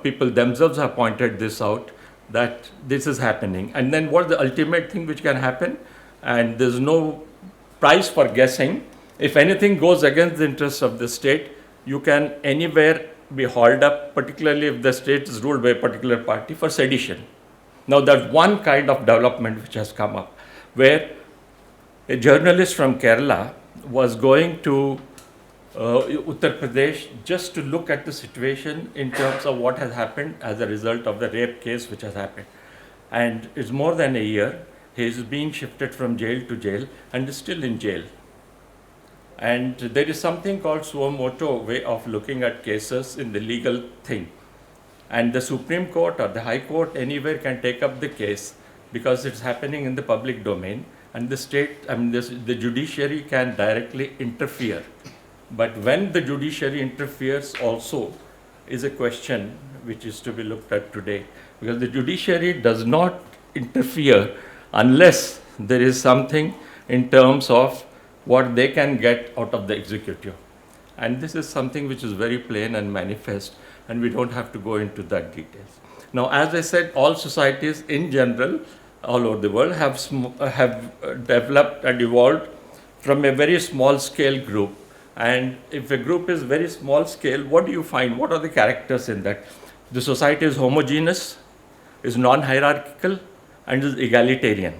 people themselves have pointed this out, that this is happening. And then what the ultimate thing which can happen, and there's no price for guessing, if anything goes against the interests of the state, you can anywhere be hauled up, particularly if the state is ruled by a particular party, for sedition. Now that's one kind of development which has come up, where a journalist from Kerala was going to Uttar Pradesh just to look at the situation in terms of what has happened as a result of the rape case which has happened. And it's more than a year, he is being shifted from jail to jail and is still in jail. And there is something called suo motu way of looking at cases in the legal thing. And the Supreme Court or the High Court anywhere can take up the case because it's happening in the public domain, and the state, the judiciary can directly interfere. But when the judiciary interferes also is a question which is to be looked at today, because the judiciary does not interfere unless there is something in terms of what they can get out of the executive. And this is something which is very plain and manifest, and we don't have to go into that details. Now, as I said, all societies in general, all over the world, have developed and evolved from a very small scale group. And if a group is very small scale, what do you find? What are the characters in that? The society is homogeneous, is non-hierarchical, and is egalitarian.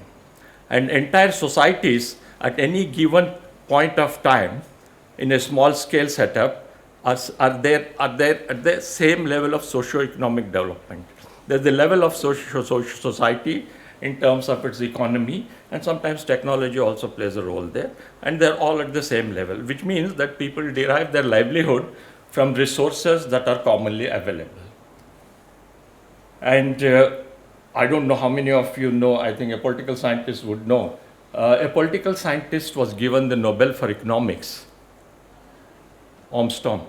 And entire societies at any given point of time in a small scale setup are there at the same level of socio-economic development. There's the level of society in terms of its economy, and sometimes technology also plays a role there, and they're all at the same level, which means that people derive their livelihood from resources that are commonly available. And I don't know how many of you know, I think a political scientist would know, a political scientist was given the Nobel for Economics, Armstrong,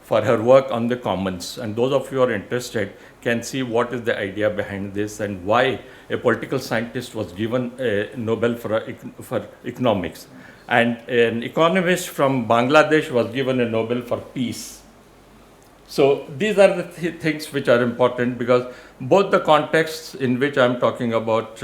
for her work on the commons. And those of you who are interested can see what is the idea behind this and why a political scientist was given a Nobel for economics. And an economist from Bangladesh was given a Nobel for peace. So these are the things which are important, because both the contexts in which I'm talking about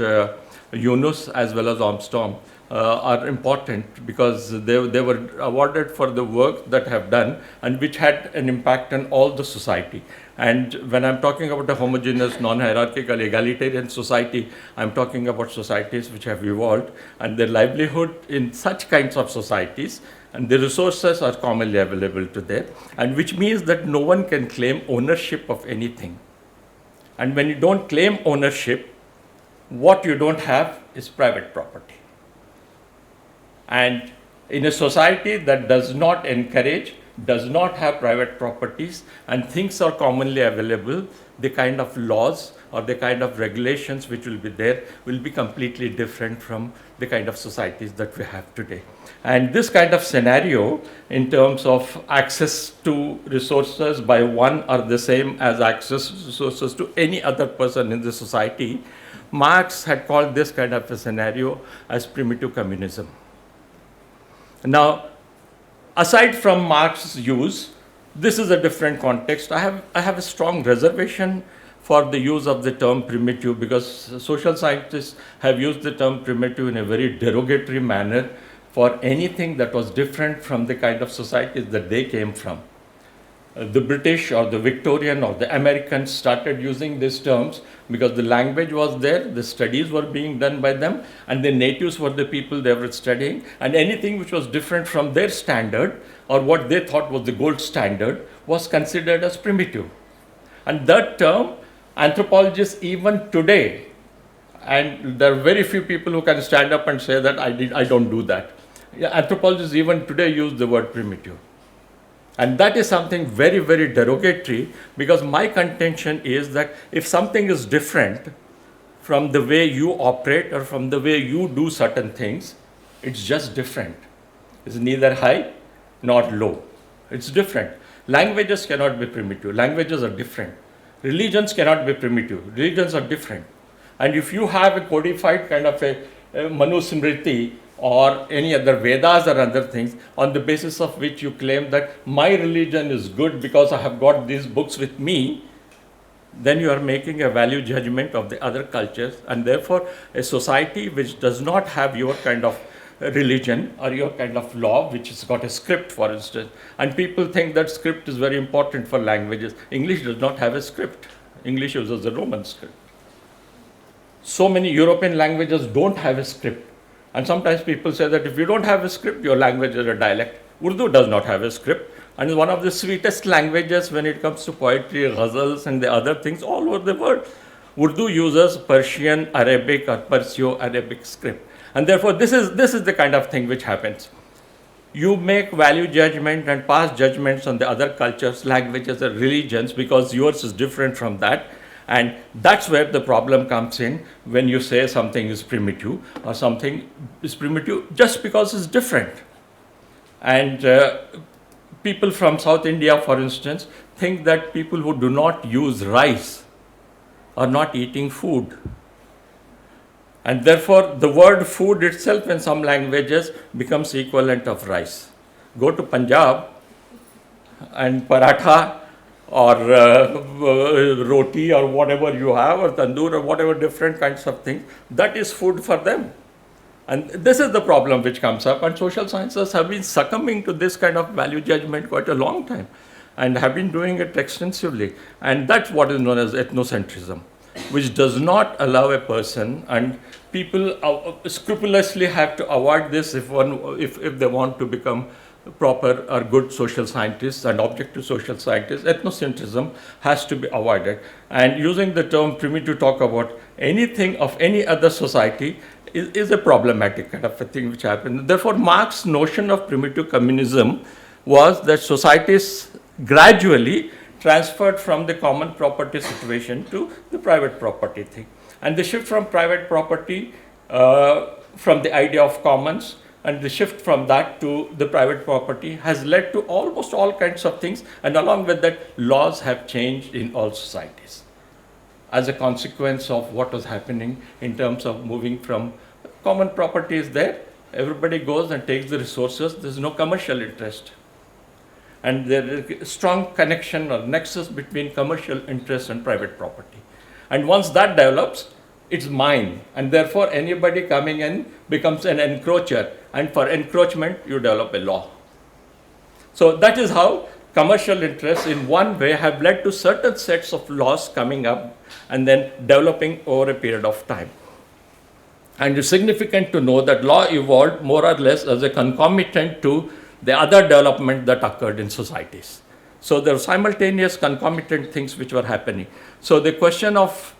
Yunus as well as Armstrong are important, because they were awarded for the work that have done and which had an impact on all the society. And when I'm talking about a homogeneous, non-hierarchical, egalitarian society, I'm talking about societies which have evolved, and their livelihood in such kinds of societies, and the resources are commonly available to them, and which means that no one can claim ownership of anything. And when you don't claim ownership, what you don't have is private property. And in a society that does not encourage, does not have private properties, and things are commonly available, the kind of laws or the kind of regulations which will be there will be completely different from the kind of societies that we have today. And this kind of scenario in terms of access to resources by one are the same as access to resources to any other person in the society, Marx had called this kind of a scenario as primitive communism. Now, aside from Marx's use, this is a different context. I have a strong reservation for the use of the term primitive, because social scientists have used the term primitive in a very derogatory manner for anything that was different from the kind of societies that they came from. The British or the Victorian or the Americans started using these terms because the language was there, the studies were being done by them, and the natives were the people they were studying, and anything which was different from their standard or what they thought was the gold standard was considered as primitive. And that term, anthropologists even today And there are very few people who can stand up and say that I don't do that. Yeah, anthropologists even today use the word primitive. And that is something very, very derogatory, because my contention is that if something is different from the way you operate or from the way you do certain things, it's just different. It's neither high nor low. It's different. Languages cannot be primitive. Languages are different. Religions cannot be primitive. Religions are different. And if you have a codified kind of a Manu Smriti or any other Vedas or other things on the basis of which you claim that my religion is good because I have got these books with me, then you are making a value judgment of the other cultures, and therefore a society which does not have your kind of religion or your kind of law, which has got a script, for instance, and people think that script is very important for languages. English does not have a script. English uses the Roman script. So many European languages don't have a script. And sometimes people say that if you don't have a script, your language is a dialect. Urdu does not have a script, and is one of the sweetest languages when it comes to poetry, ghazals, and the other things all over the world. Urdu uses Persian, Arabic, or Perso-Arabic script. And therefore, this is the kind of thing which happens. You make value judgment and pass judgments on the other cultures, languages, or religions because yours is different from that. And that's where the problem comes in when you say something is primitive or something is primitive just because it's different. And people from South India, for instance, think that people who do not use rice are not eating food. And therefore, the word food itself in some languages becomes equivalent of rice. Go to Punjab and paratha or roti or whatever you have, or tandoor or whatever different kinds of things, that is food for them. And this is the problem which comes up, and social sciences have been succumbing to this kind of value judgment quite a long time and have been doing it extensively. And that's what is known as ethnocentrism, which does not allow a person, and people scrupulously have to avoid this if they want to become proper or good social scientists and objective social scientists. Ethnocentrism has to be avoided. And using the term primitive to talk about anything of any other society is a problematic kind of a thing which happened. Therefore, Marx's notion of primitive communism was that societies gradually transferred from the common property situation to the private property thing. And the shift from private property, from the idea of commons, and the shift from that to the private property has led to almost all kinds of things. And along with that, laws have changed in all societies as a consequence of what was happening in terms of moving from common property is there. Everybody goes and takes the resources. There's no commercial interest. And there is a strong connection or nexus between commercial interest and private property. And once that develops, it's mine. And therefore, anybody coming in becomes an encroacher. And for encroachment, you develop a law. So that is how commercial interests in one way have led to certain sets of laws coming up and then developing over a period of time. And it's significant to know that law evolved more or less as a concomitant to the other development that occurred in societies. So there were simultaneous concomitant things which were happening. So the question of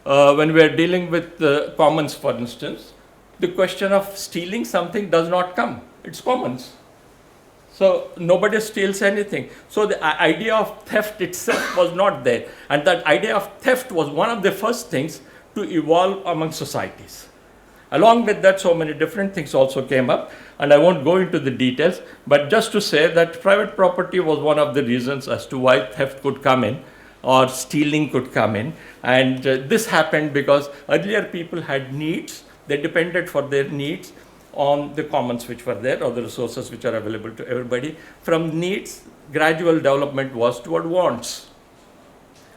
when we are dealing with commons, for instance, the question of stealing something does not come. It's commons. So nobody steals anything. So the idea of theft itself was not there. And that idea of theft was one of the first things to evolve among societies. Along with that, so many different things also came up, and I won't go into the details, but just to say that private property was one of the reasons as to why theft could come in or stealing could come in. And this happened because earlier people had needs. They depended for their needs on the commons which were there or the resources which are available to everybody. From needs, gradual development was toward wants.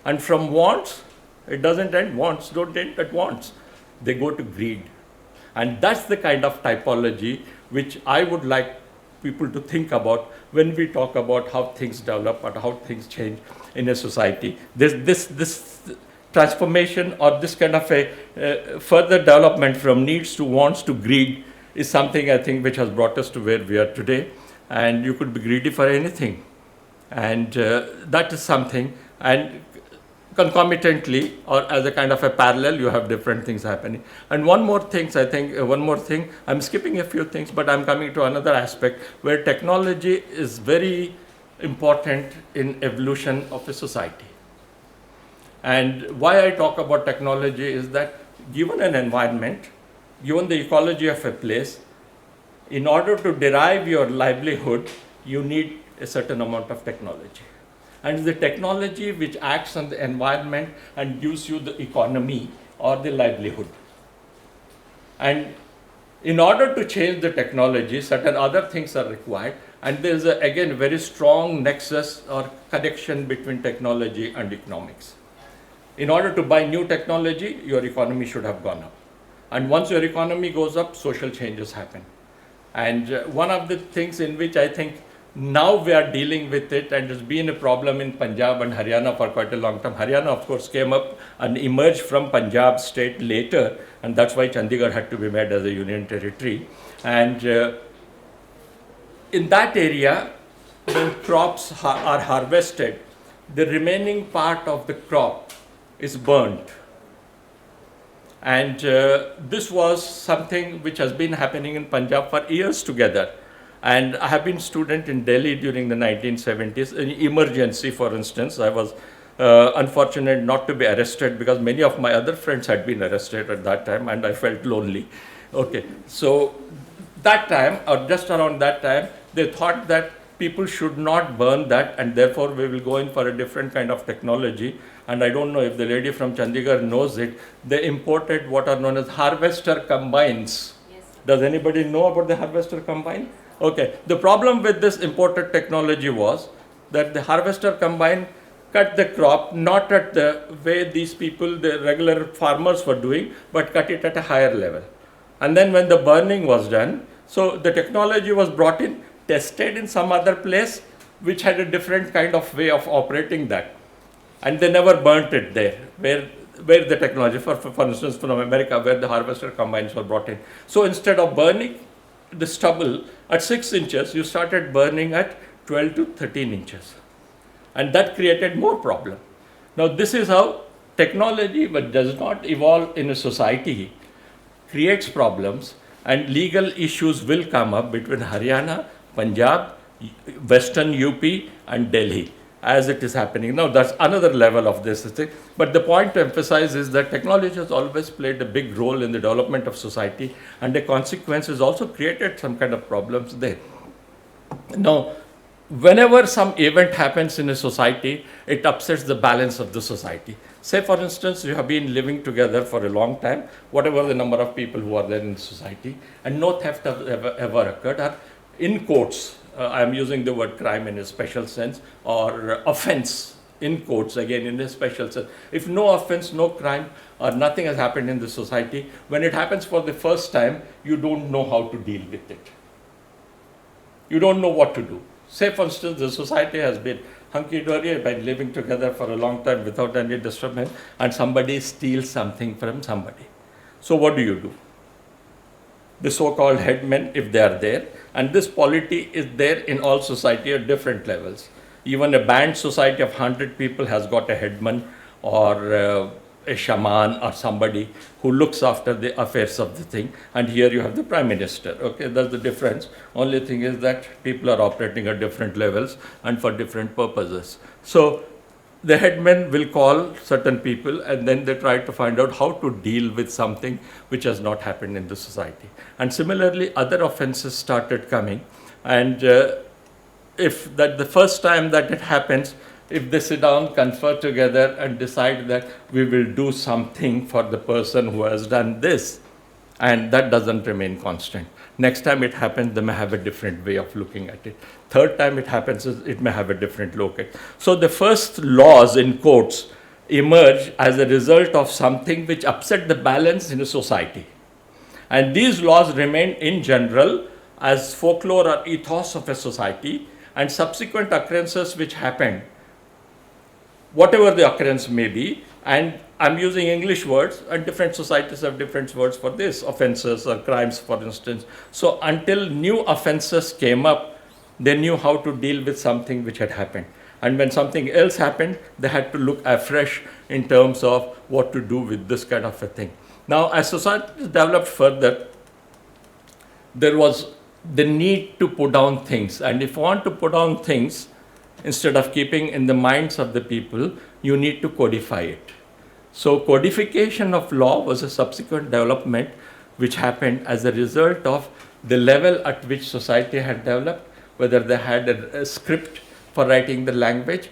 And from wants, it doesn't end. Wants don't end at wants. They go to greed. And that's the kind of typology which I would like people to think about when we talk about how things develop or how things change in a society. This transformation or this kind of a further development from needs to wants to greed is something I think which has brought us to where we are today. And you could be greedy for anything. And that is something. And concomitantly or as a kind of a parallel, you have different things happening. And one more thing, I'm skipping a few things, but I'm coming to another aspect where technology is very important in evolution of a society. And why I talk about technology is that given an environment, given the ecology of a place, in order to derive your livelihood, you need a certain amount of technology. And the technology which acts on the environment and gives you the economy or the livelihood. And in order to change the technology, certain other things are required. And there is, again, very strong nexus or connection between technology and economics. In order to buy new technology, your economy should have gone up. And once your economy goes up, social changes happen. And one of the things in which I think now we are dealing with it, and it's been a problem in Punjab and Haryana for quite a long time. Haryana, of course, came up and emerged from Punjab state later, and that's why Chandigarh had to be made as a union territory. And in that area, when crops are harvested, the remaining part of the crop is burnt. And this was something which has been happening in Punjab for years together. And I have been student in Delhi during the 1970s. In emergency, for instance, I was unfortunate not to be arrested because many of my other friends had been arrested at that time, and I felt lonely. Okay, so that time, or just around that time, they thought that people should not burn that, and therefore we will go in for a different kind of technology. And I don't know if the lady from Chandigarh knows it. They imported what are known as harvester combines. Yes. Does anybody know about the harvester combine? Okay, the problem with this imported technology was that the harvester combine cut the crop not at the way these people, the regular farmers were doing, but cut it at a higher level. And then when the burning was done, so the technology was brought in, tested in some other place, which had a different kind of way of operating that. And they never burnt it there, where the technology, for instance, from America, where the harvester combines were brought in. So instead of burning the stubble at 6 inches, you started burning at 12 to 13 inches. And that created more problem. Now this is how technology, but does not evolve in a society, creates problems, and legal issues will come up between Haryana, Punjab, Western UP and Delhi as it is happening. Now that's another level of this thing. But the point to emphasize is that technology has always played a big role in the development of society, and the consequences also created some kind of problems there. Now, whenever some event happens in a society, it upsets the balance of the society. Say, for instance, you have been living together for a long time, whatever the number of people who are there in the society, and no theft has ever occurred, or in quotes, I am using the word crime in a special sense, or offense in quotes, again in a special sense. If no offense, no crime, or nothing has happened in the society, when it happens for the first time, you don't know how to deal with it. You don't know what to do. Say, for instance, the society has been hunky-dory, been living together for a long time without any disturbance, and somebody steals something from somebody. So what do? The so-called headmen, if they are there, and this polity is there in all society at different levels. Even a band society of 100 people has got a headman or a shaman or somebody who looks after the affairs of the thing, and here you have the prime minister. Okay, that's the difference. Only thing is that people are operating at different levels and for different purposes. So the headmen will call certain people, and then they try to find out how to deal with something which has not happened in the society. And similarly, other offenses started coming, and if that the first time that it happens, if they sit down, confer together and decide that we will do something for the person who has done this, and that doesn't remain constant. Next time it happens, they may have a different way of looking at it. Third time it happens, it may have a different look at it. So the first laws in quotes emerge as a result of something which upset the balance in a society. And these laws remain in general as folklore or ethos of a society, and subsequent occurrences which happened, whatever the occurrence may be, and I'm using English words, and different societies have different words for this, offenses or crimes, for instance. So until new offenses came up, they knew how to deal with something which had happened. And when something else happened, they had to look afresh in terms of what to do with this kind of a thing. Now, as society developed further, there was the need to put down things. And if you want to put down things, instead of keeping in the minds of the people, you need to codify it. So codification of law was a subsequent development which happened as a result of the level at which society had developed, whether they had a script for writing the language.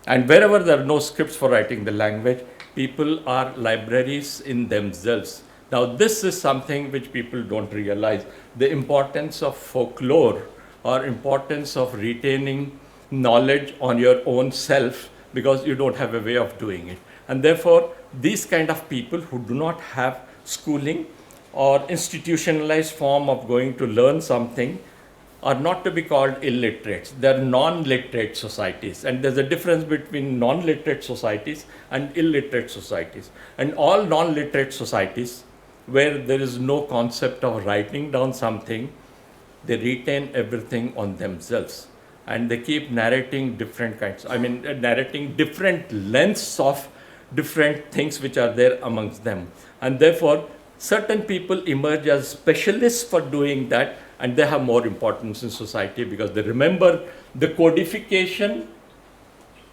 And wherever there are no scripts for writing the language, people are libraries in themselves. Now, this is something which people don't realize, the importance of folklore or importance of retaining knowledge on your own self, because you don't have a way of doing it. And therefore, these kind of people who do not have schooling or institutionalized form of going to learn something are not to be called illiterates. They're non-literate societies. And there's a difference between non-literate societies and illiterate societies. And all non-literate societies where there is no concept of writing down something, they retain everything on themselves. And they keep narrating different kinds, narrating different lengths of different things which are there amongst them. And therefore, certain people emerge as specialists for doing that, and they have more importance in society because they remember the codification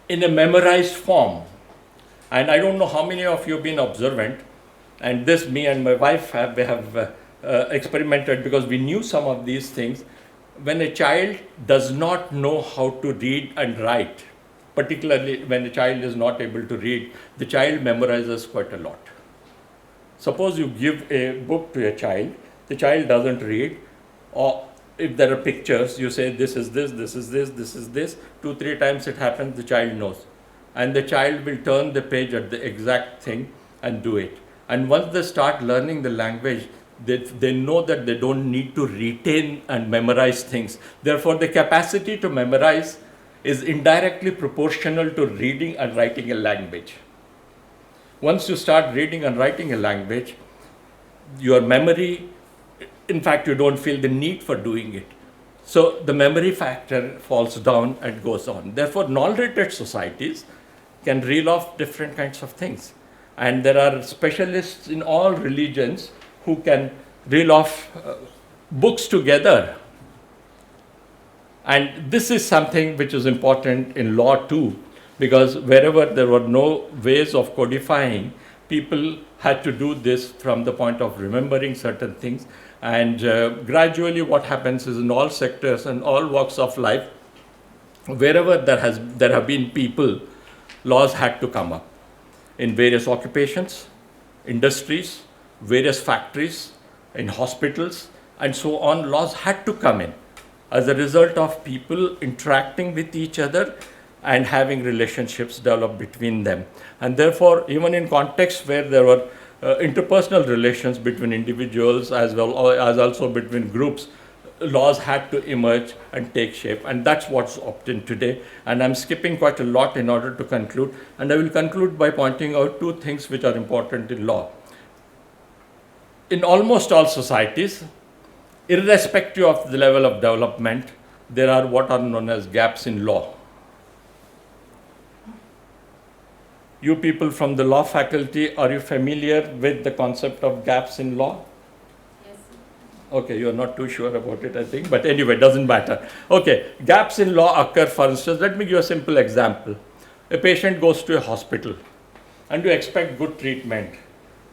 in a memorized form. And I don't know how many of you have been observant, and this me and my wife have experimented because we knew some of these things. When a child does not know how to read and write, particularly when a child is not able to read, the child memorizes quite a lot. Suppose you give a book to a child, the child doesn't read, or if there are pictures, you say this is this, this is this, this is this, 2-3 times it happens, the child knows. And the child will turn the page at the exact thing and do it. And once they start learning the language, they know that they don't need to retain and memorize things. Therefore, the capacity to memorize is indirectly proportional to reading and writing a language. Once you start reading and writing a language, your memory, in fact, you don't feel the need for doing it. So the memory factor falls down and goes on. Therefore, non-literate societies can reel off different kinds of things. And there are specialists in all religions who can reel off books together. And this is something which is important in law too, because wherever there were no ways of codifying, people had to do this from the point of remembering certain things. And gradually what happens is in all sectors and all walks of life, wherever there have been people, laws had to come up. In various occupations, industries, various factories, in hospitals, and so on, laws had to come in as a result of people interacting with each other and having relationships develop between them. And therefore, even in contexts where there were interpersonal relations between individuals as well as also between groups, laws had to emerge and take shape, and that's what's obtained today. And I'm skipping quite a lot in order to conclude, and I will conclude by pointing out 2 things which are important in law. In almost all societies, irrespective of the level of development, there are what are known as gaps in law. You people from the law faculty, are you familiar with the concept of gaps in law? Yes. Okay, you're not too sure about it, I think, but anyway, it doesn't matter. Okay, gaps in law occur, for instance, let me give a simple example. A patient goes to a hospital and you expect good treatment.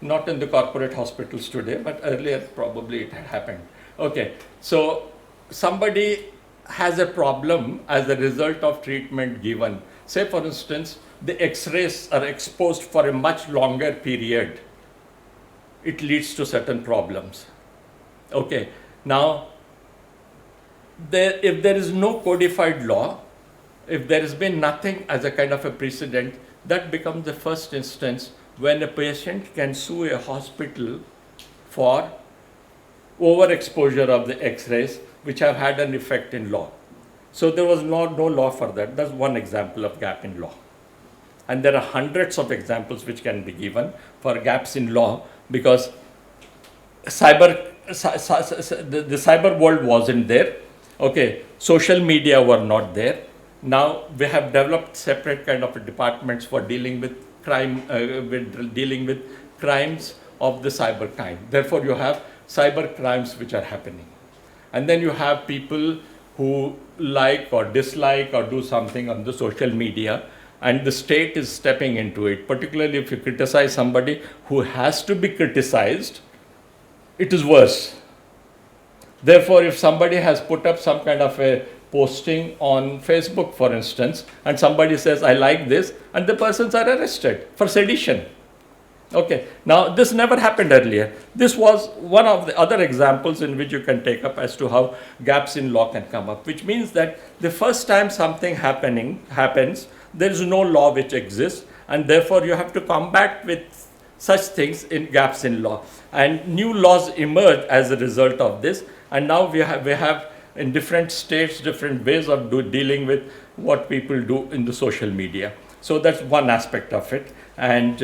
Not in the corporate hospitals today, but earlier probably it had happened. Okay, so somebody has a problem as a result of treatment given. Say for instance, the X-rays are exposed for a much longer period. It leads to certain problems. Okay, now if there is no codified law, if there has been nothing as a kind of a precedent, that becomes the first instance when a patient can sue a hospital for overexposure of the X-rays, which have had an effect in law. So there was no law for that. That's one example of gap in law. And there are hundreds of examples which can be given for gaps in law, because the cyber world wasn't there. Okay, social media were not there. Now we have developed separate kind of departments for dealing with crime, dealing with crimes of the cyber kind. Therefore, you have cyber crimes which are happening. And then you have people who like or dislike or do something on the social media, and the state is stepping into it. Particularly if you criticize somebody who has to be criticized, it is worse. Therefore, if somebody has put up some kind of a posting on Facebook, for instance, and somebody says, I like this, and the persons are arrested for sedition. Okay, now this never happened earlier. This was one of the other examples in which you can take up as to how gaps in law can come up, which means that the first time something happens, there is no law which exists, and therefore you have to combat with such things in gaps in law. And new laws emerge as a result of this, and now we have in different states different ways of dealing with what people do in the social media. So that's one aspect of it. And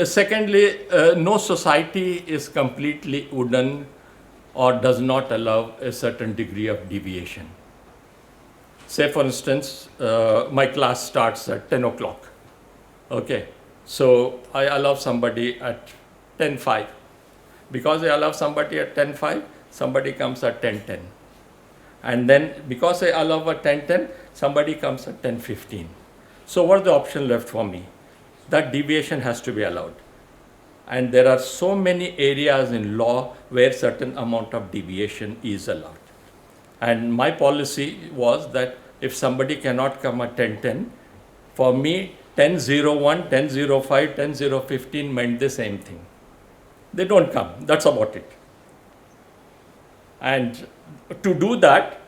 secondly, no society is completely wooden or does not allow a certain degree of deviation. Say for instance, my class starts at 10 o'clock. Okay, so I allow somebody at 10:05. Because I allow somebody at 10:05, somebody comes at 10:10. And then because I allow at 10:10, somebody comes at 10:15. So what's the option left for me? That deviation has to be allowed. And there are so many areas in law where certain amount of deviation is allowed. And my policy was that if somebody cannot come at 10:10, for me 10:01, 10:05, 10:15 meant the same thing. They don't come, that's about it. And to do that,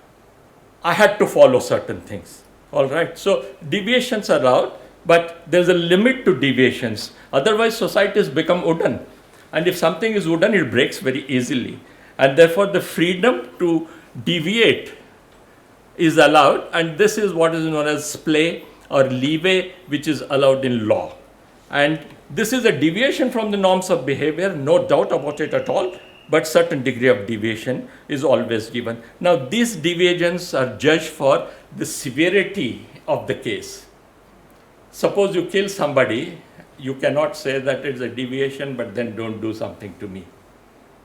I had to follow certain things. All right, so deviations are allowed, but there's a limit to deviations. Otherwise, societies become wooden. And if something is wooden, it breaks very easily. And therefore, the freedom to deviate is allowed, and this is what is known as splay or leeway, which is allowed in law. And this is a deviation from the norms of behavior, no doubt about it at all, but certain degree of deviation is always given. Now, these deviations are judged for the severity of the case. Suppose you kill somebody, you cannot say that it's a deviation, but then don't do something to me.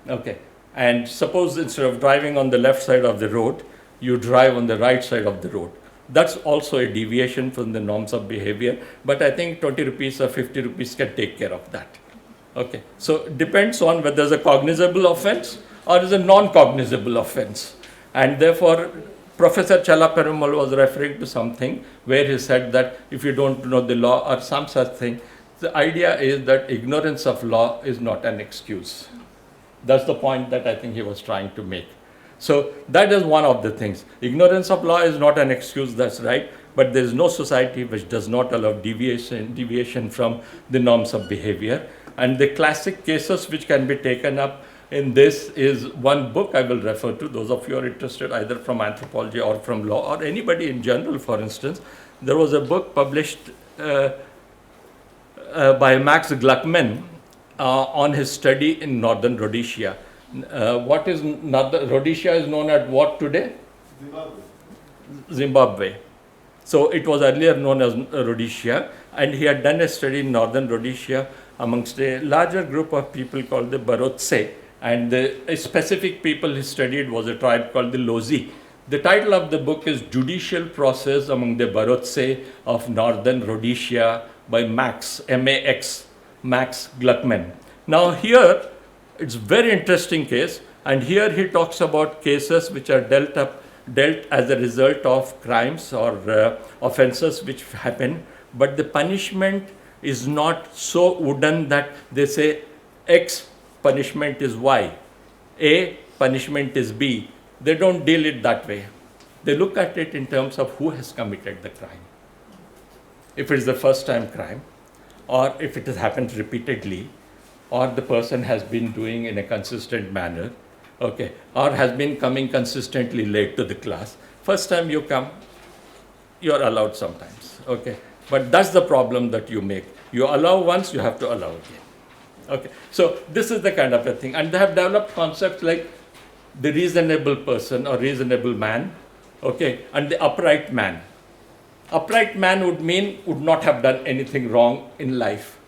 Okay. And suppose instead of driving on the left side of the road, you drive on the right side of the road. That's also a deviation from the norms of behavior, but I think 20 rupees or 50 rupees can take care of that. Okay. So it depends on whether there's a cognizable offense or is a non-cognizable offense. And therefore, Professor Challa Perumal was referring to something where he said that if you don't know the law or some such thing, the idea is that ignorance of law is not an excuse. That's the point that I think he was trying to make. So that is one of the things. Ignorance of law is not an excuse, that's right, but there is no society which does not allow deviation from the norms of behavior. And the classic cases which can be taken up in this is one book I will refer to. Those of you who are interested either from anthropology or from law or anybody in general, for instance, there was a book published by Max Gluckman on his study in northern Rhodesia. What is Rhodesia is known as what today? Zimbabwe. So it was earlier known as Rhodesia, and he had done a study in northern Rhodesia amongst a larger group of people called the Barotse, and the specific people he studied was a tribe called the Lozi. The title of the book is Judicial Process Among the Barotse of Northern Rhodesia by Max, M-A-X, Max Gluckman. Now here, it's a very interesting case, and here he talks about cases which are dealt as a result of crimes or offenses which happen, but the punishment is not so wooden that they say X punishment is Y, A punishment is B. They don't deal it that way. They look at it in terms of who has committed the crime. If it is the first time crime, or if it has happened repeatedly, or the person has been doing in a consistent manner, okay, or has been coming consistently late to the class. First time you come, you're allowed sometimes, okay. But that's the problem that you make. You allow once, you have to allow again. Okay, so this is the kind of a thing. And they have developed concepts like the reasonable person or reasonable man, okay, and the upright man. Upright man would not have done anything wrong in life.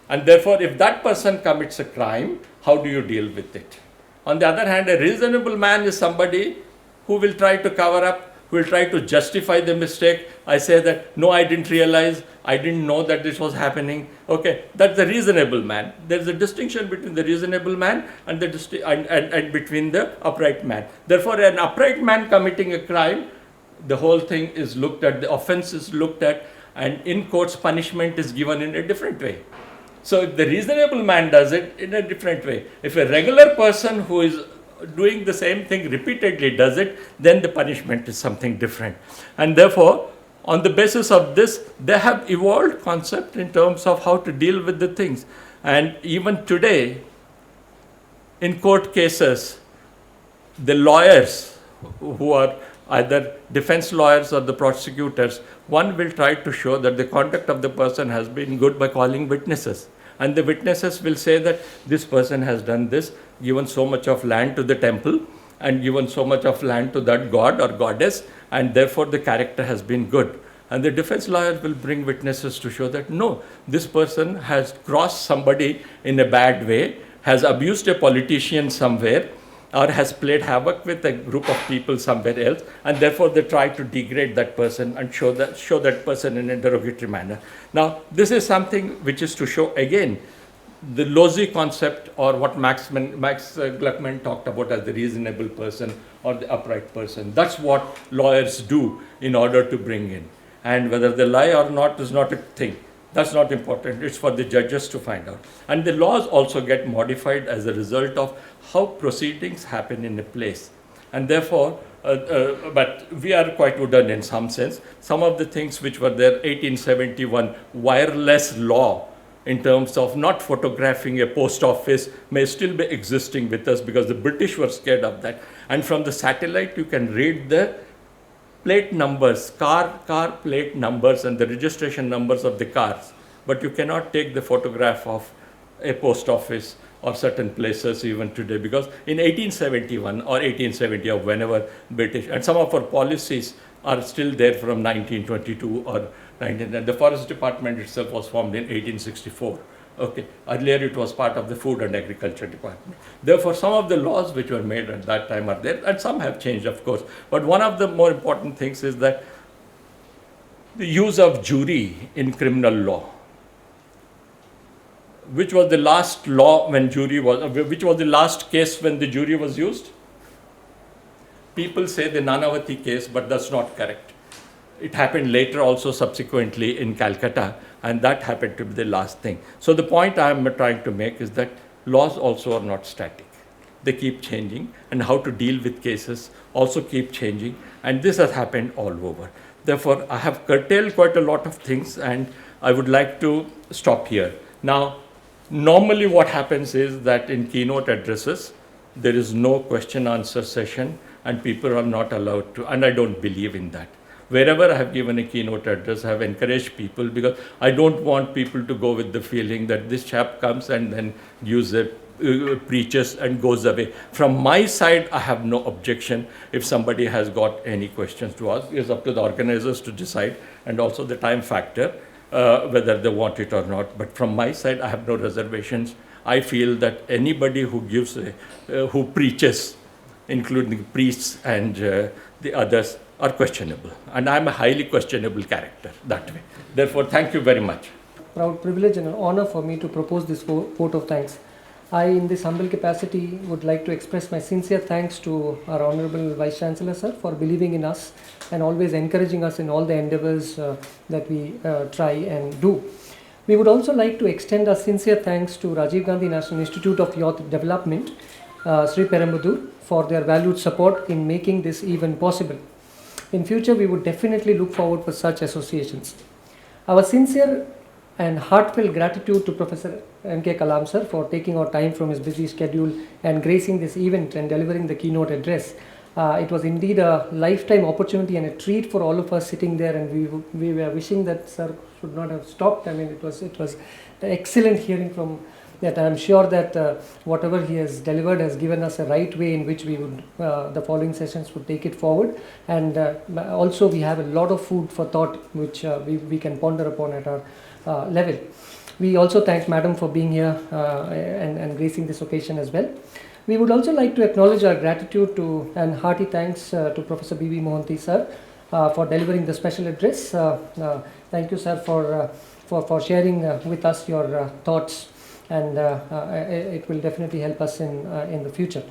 And therefore, if that person commits a crime, how do you deal with it? On the other hand, a reasonable man is somebody who will try to cover up, who will try to justify the mistake. I say that, no, I didn't realize, I didn't know that this was happening. Okay, that's the reasonable man. There's a distinction between the reasonable man and and between the upright man. Therefore, an upright man committing a crime, the whole thing is looked at, the offense is looked at, and in courts punishment is given in a different way. So if the reasonable man does it in a different way, if a regular person who is doing the same thing repeatedly does it, then the punishment is something different. And therefore, on the basis of this, they have evolved concept in terms of how to deal with the things. And even today, in court cases, the lawyers who are either defense lawyers or the prosecutors, one will try to show that the conduct of the person has been good by calling witnesses. And the witnesses will say that this person has done this, given so much of land to the temple, and given so much of land to that god or goddess, and therefore the character has been good. And the defense lawyers will bring witnesses to show that no, this person has crossed somebody in a bad way, has abused a politician somewhere, or has played havoc with a group of people somewhere else, and therefore they try to degrade that person and show that person in a derogatory manner. Now, this is something which is to show again the Lozi concept, or what Max Gluckman talked about as the reasonable person or the upright person. That's what lawyers do in order to bring in. And whether they lie or not is not a thing. That's not important. It's for the judges to find out. And the laws also get modified as a result of how proceedings happen in a place. And therefore, but we are quite wooden in some sense. Some of the things which were there, 1871 wireless law, in terms of not photographing a post office, may still be existing with us because the British were scared of that. And from the satellite, you can read the plate numbers, car plate numbers and the registration numbers of the cars, but you cannot take the photograph of a post office or certain places even today, because in 1871 or 1870 or whenever British, and some of our policies are still there from 1922 or 19, and the Forest Department itself was formed in 1864. Okay, earlier it was part of the Food and Agriculture Department. Therefore, some of the laws which were made at that time are there, and some have changed, of course. But one of the more important things is that the use of jury in criminal law, which was the last law when jury was, which was the last case when the jury was used? People say the Nanavati case, but that's not correct. It happened later also subsequently in Calcutta, and that happened to be the last thing. So the point I am trying to make is that laws also are not static. They keep changing, and how to deal with cases also keep changing, and this has happened all over. Therefore, I have curtailed quite a lot of things, and I would like to stop here. Now, normally what happens is that in keynote addresses, there is no question answer session, and people are not allowed to, and I don't believe in that. Wherever I have given a keynote address, I have encouraged people, because I don't want people to go with the feeling that this chap comes and then gives a preaches and goes away. From my side, I have no objection. If somebody has got any questions to ask, it's up to the organizers to decide, and also the time factor, whether they want it or not. But from my side, I have no reservations. I feel that anybody who gives, who preaches, including priests and the others, are questionable. And I'm a highly questionable character that way. Therefore, thank you very much. Proud privilege and an honor for me to propose this vote of thanks. I, in this humble capacity, would like to express my sincere thanks to our Honorable Vice Chancellor, sir, for believing in us and always encouraging us in all the endeavors that we try and do. We would also like to extend our sincere thanks to Rajiv Gandhi National Institute of Youth Development, Sri Perambudur, for their valued support in making this event possible. In future, we would definitely look forward for such associations. Our sincere and heartfelt gratitude to Professor M.K. Kalam sir for taking our time from his busy schedule and gracing this event and delivering the keynote address. It was indeed a lifetime opportunity and a treat for all of us sitting there, and we were wishing that sir should not have stopped. I mean, it was excellent hearing from that I am sure that whatever he has delivered has given us a right way in which we would, the following sessions would take it forward. And also we have a lot of food for thought which we can ponder upon at our level. We also thank Madam for being here and gracing this occasion as well. We would also like to acknowledge our gratitude to and hearty thanks to Professor B.V. Mohanty sir for delivering the special address. Thank you, sir, for sharing with us your thoughts, and it will definitely help us in the future.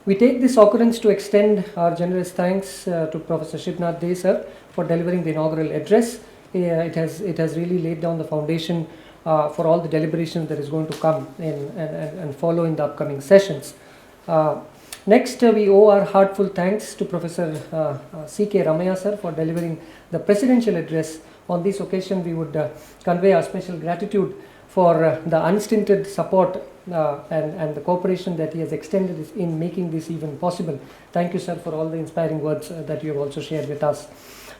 We take this occurrence to extend our generous thanks to Professor Shivnath Dey sir for delivering the inaugural address. It has really laid down the foundation for all the deliberations that is going to come in and follow in the upcoming sessions. Next, we owe our heartful thanks to Professor C.K. Ramaya sir for delivering the presidential address. On this occasion, we would convey our special gratitude for the unstinted support and the cooperation that he has extended in making this even possible. Thank you, sir, for all the inspiring words that you have also shared with us.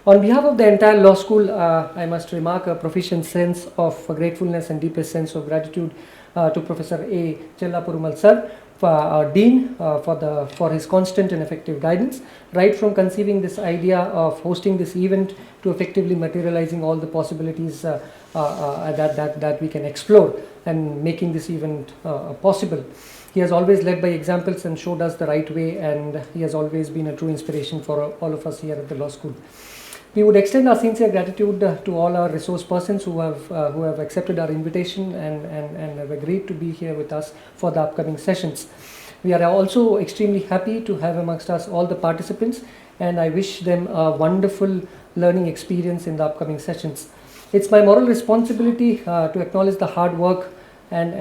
On behalf of the entire law school, I must remark a proficient sense of gratefulness and deepest sense of gratitude to Professor A. Chellaperumal sir, our Dean, for his constant and effective guidance, right from conceiving this idea of hosting this event to effectively materializing all the possibilities that we can explore and making this event possible. He has always led by examples and showed us the right way, and he has always been a true inspiration for all of us here at the law school. We would extend our sincere gratitude to all our resource persons who have accepted our invitation and have agreed to be here with us for the upcoming sessions. We are also extremely happy to have amongst us all the participants, and I wish them a wonderful learning experience in the upcoming sessions. It's my moral responsibility to acknowledge the hard work and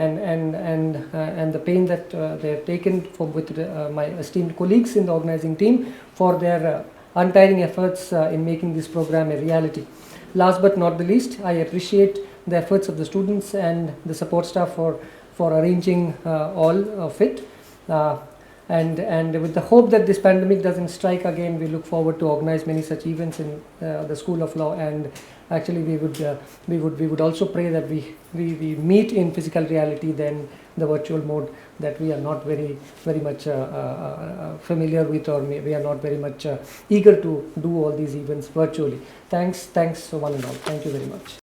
the pain that they have taken with my esteemed colleagues in the organizing team for their untiring efforts in making this program a reality. Last but not the least, I appreciate the efforts of the students and the support staff for arranging all of it. And with the hope that this pandemic doesn't strike again, we look forward to organize many such events in the School of Law. And actually, we would also pray that we meet in physical reality than the virtual mode that we are not very much familiar with, or we are not very much eager to do all these events virtually. Thanks one and all. Thank you very much.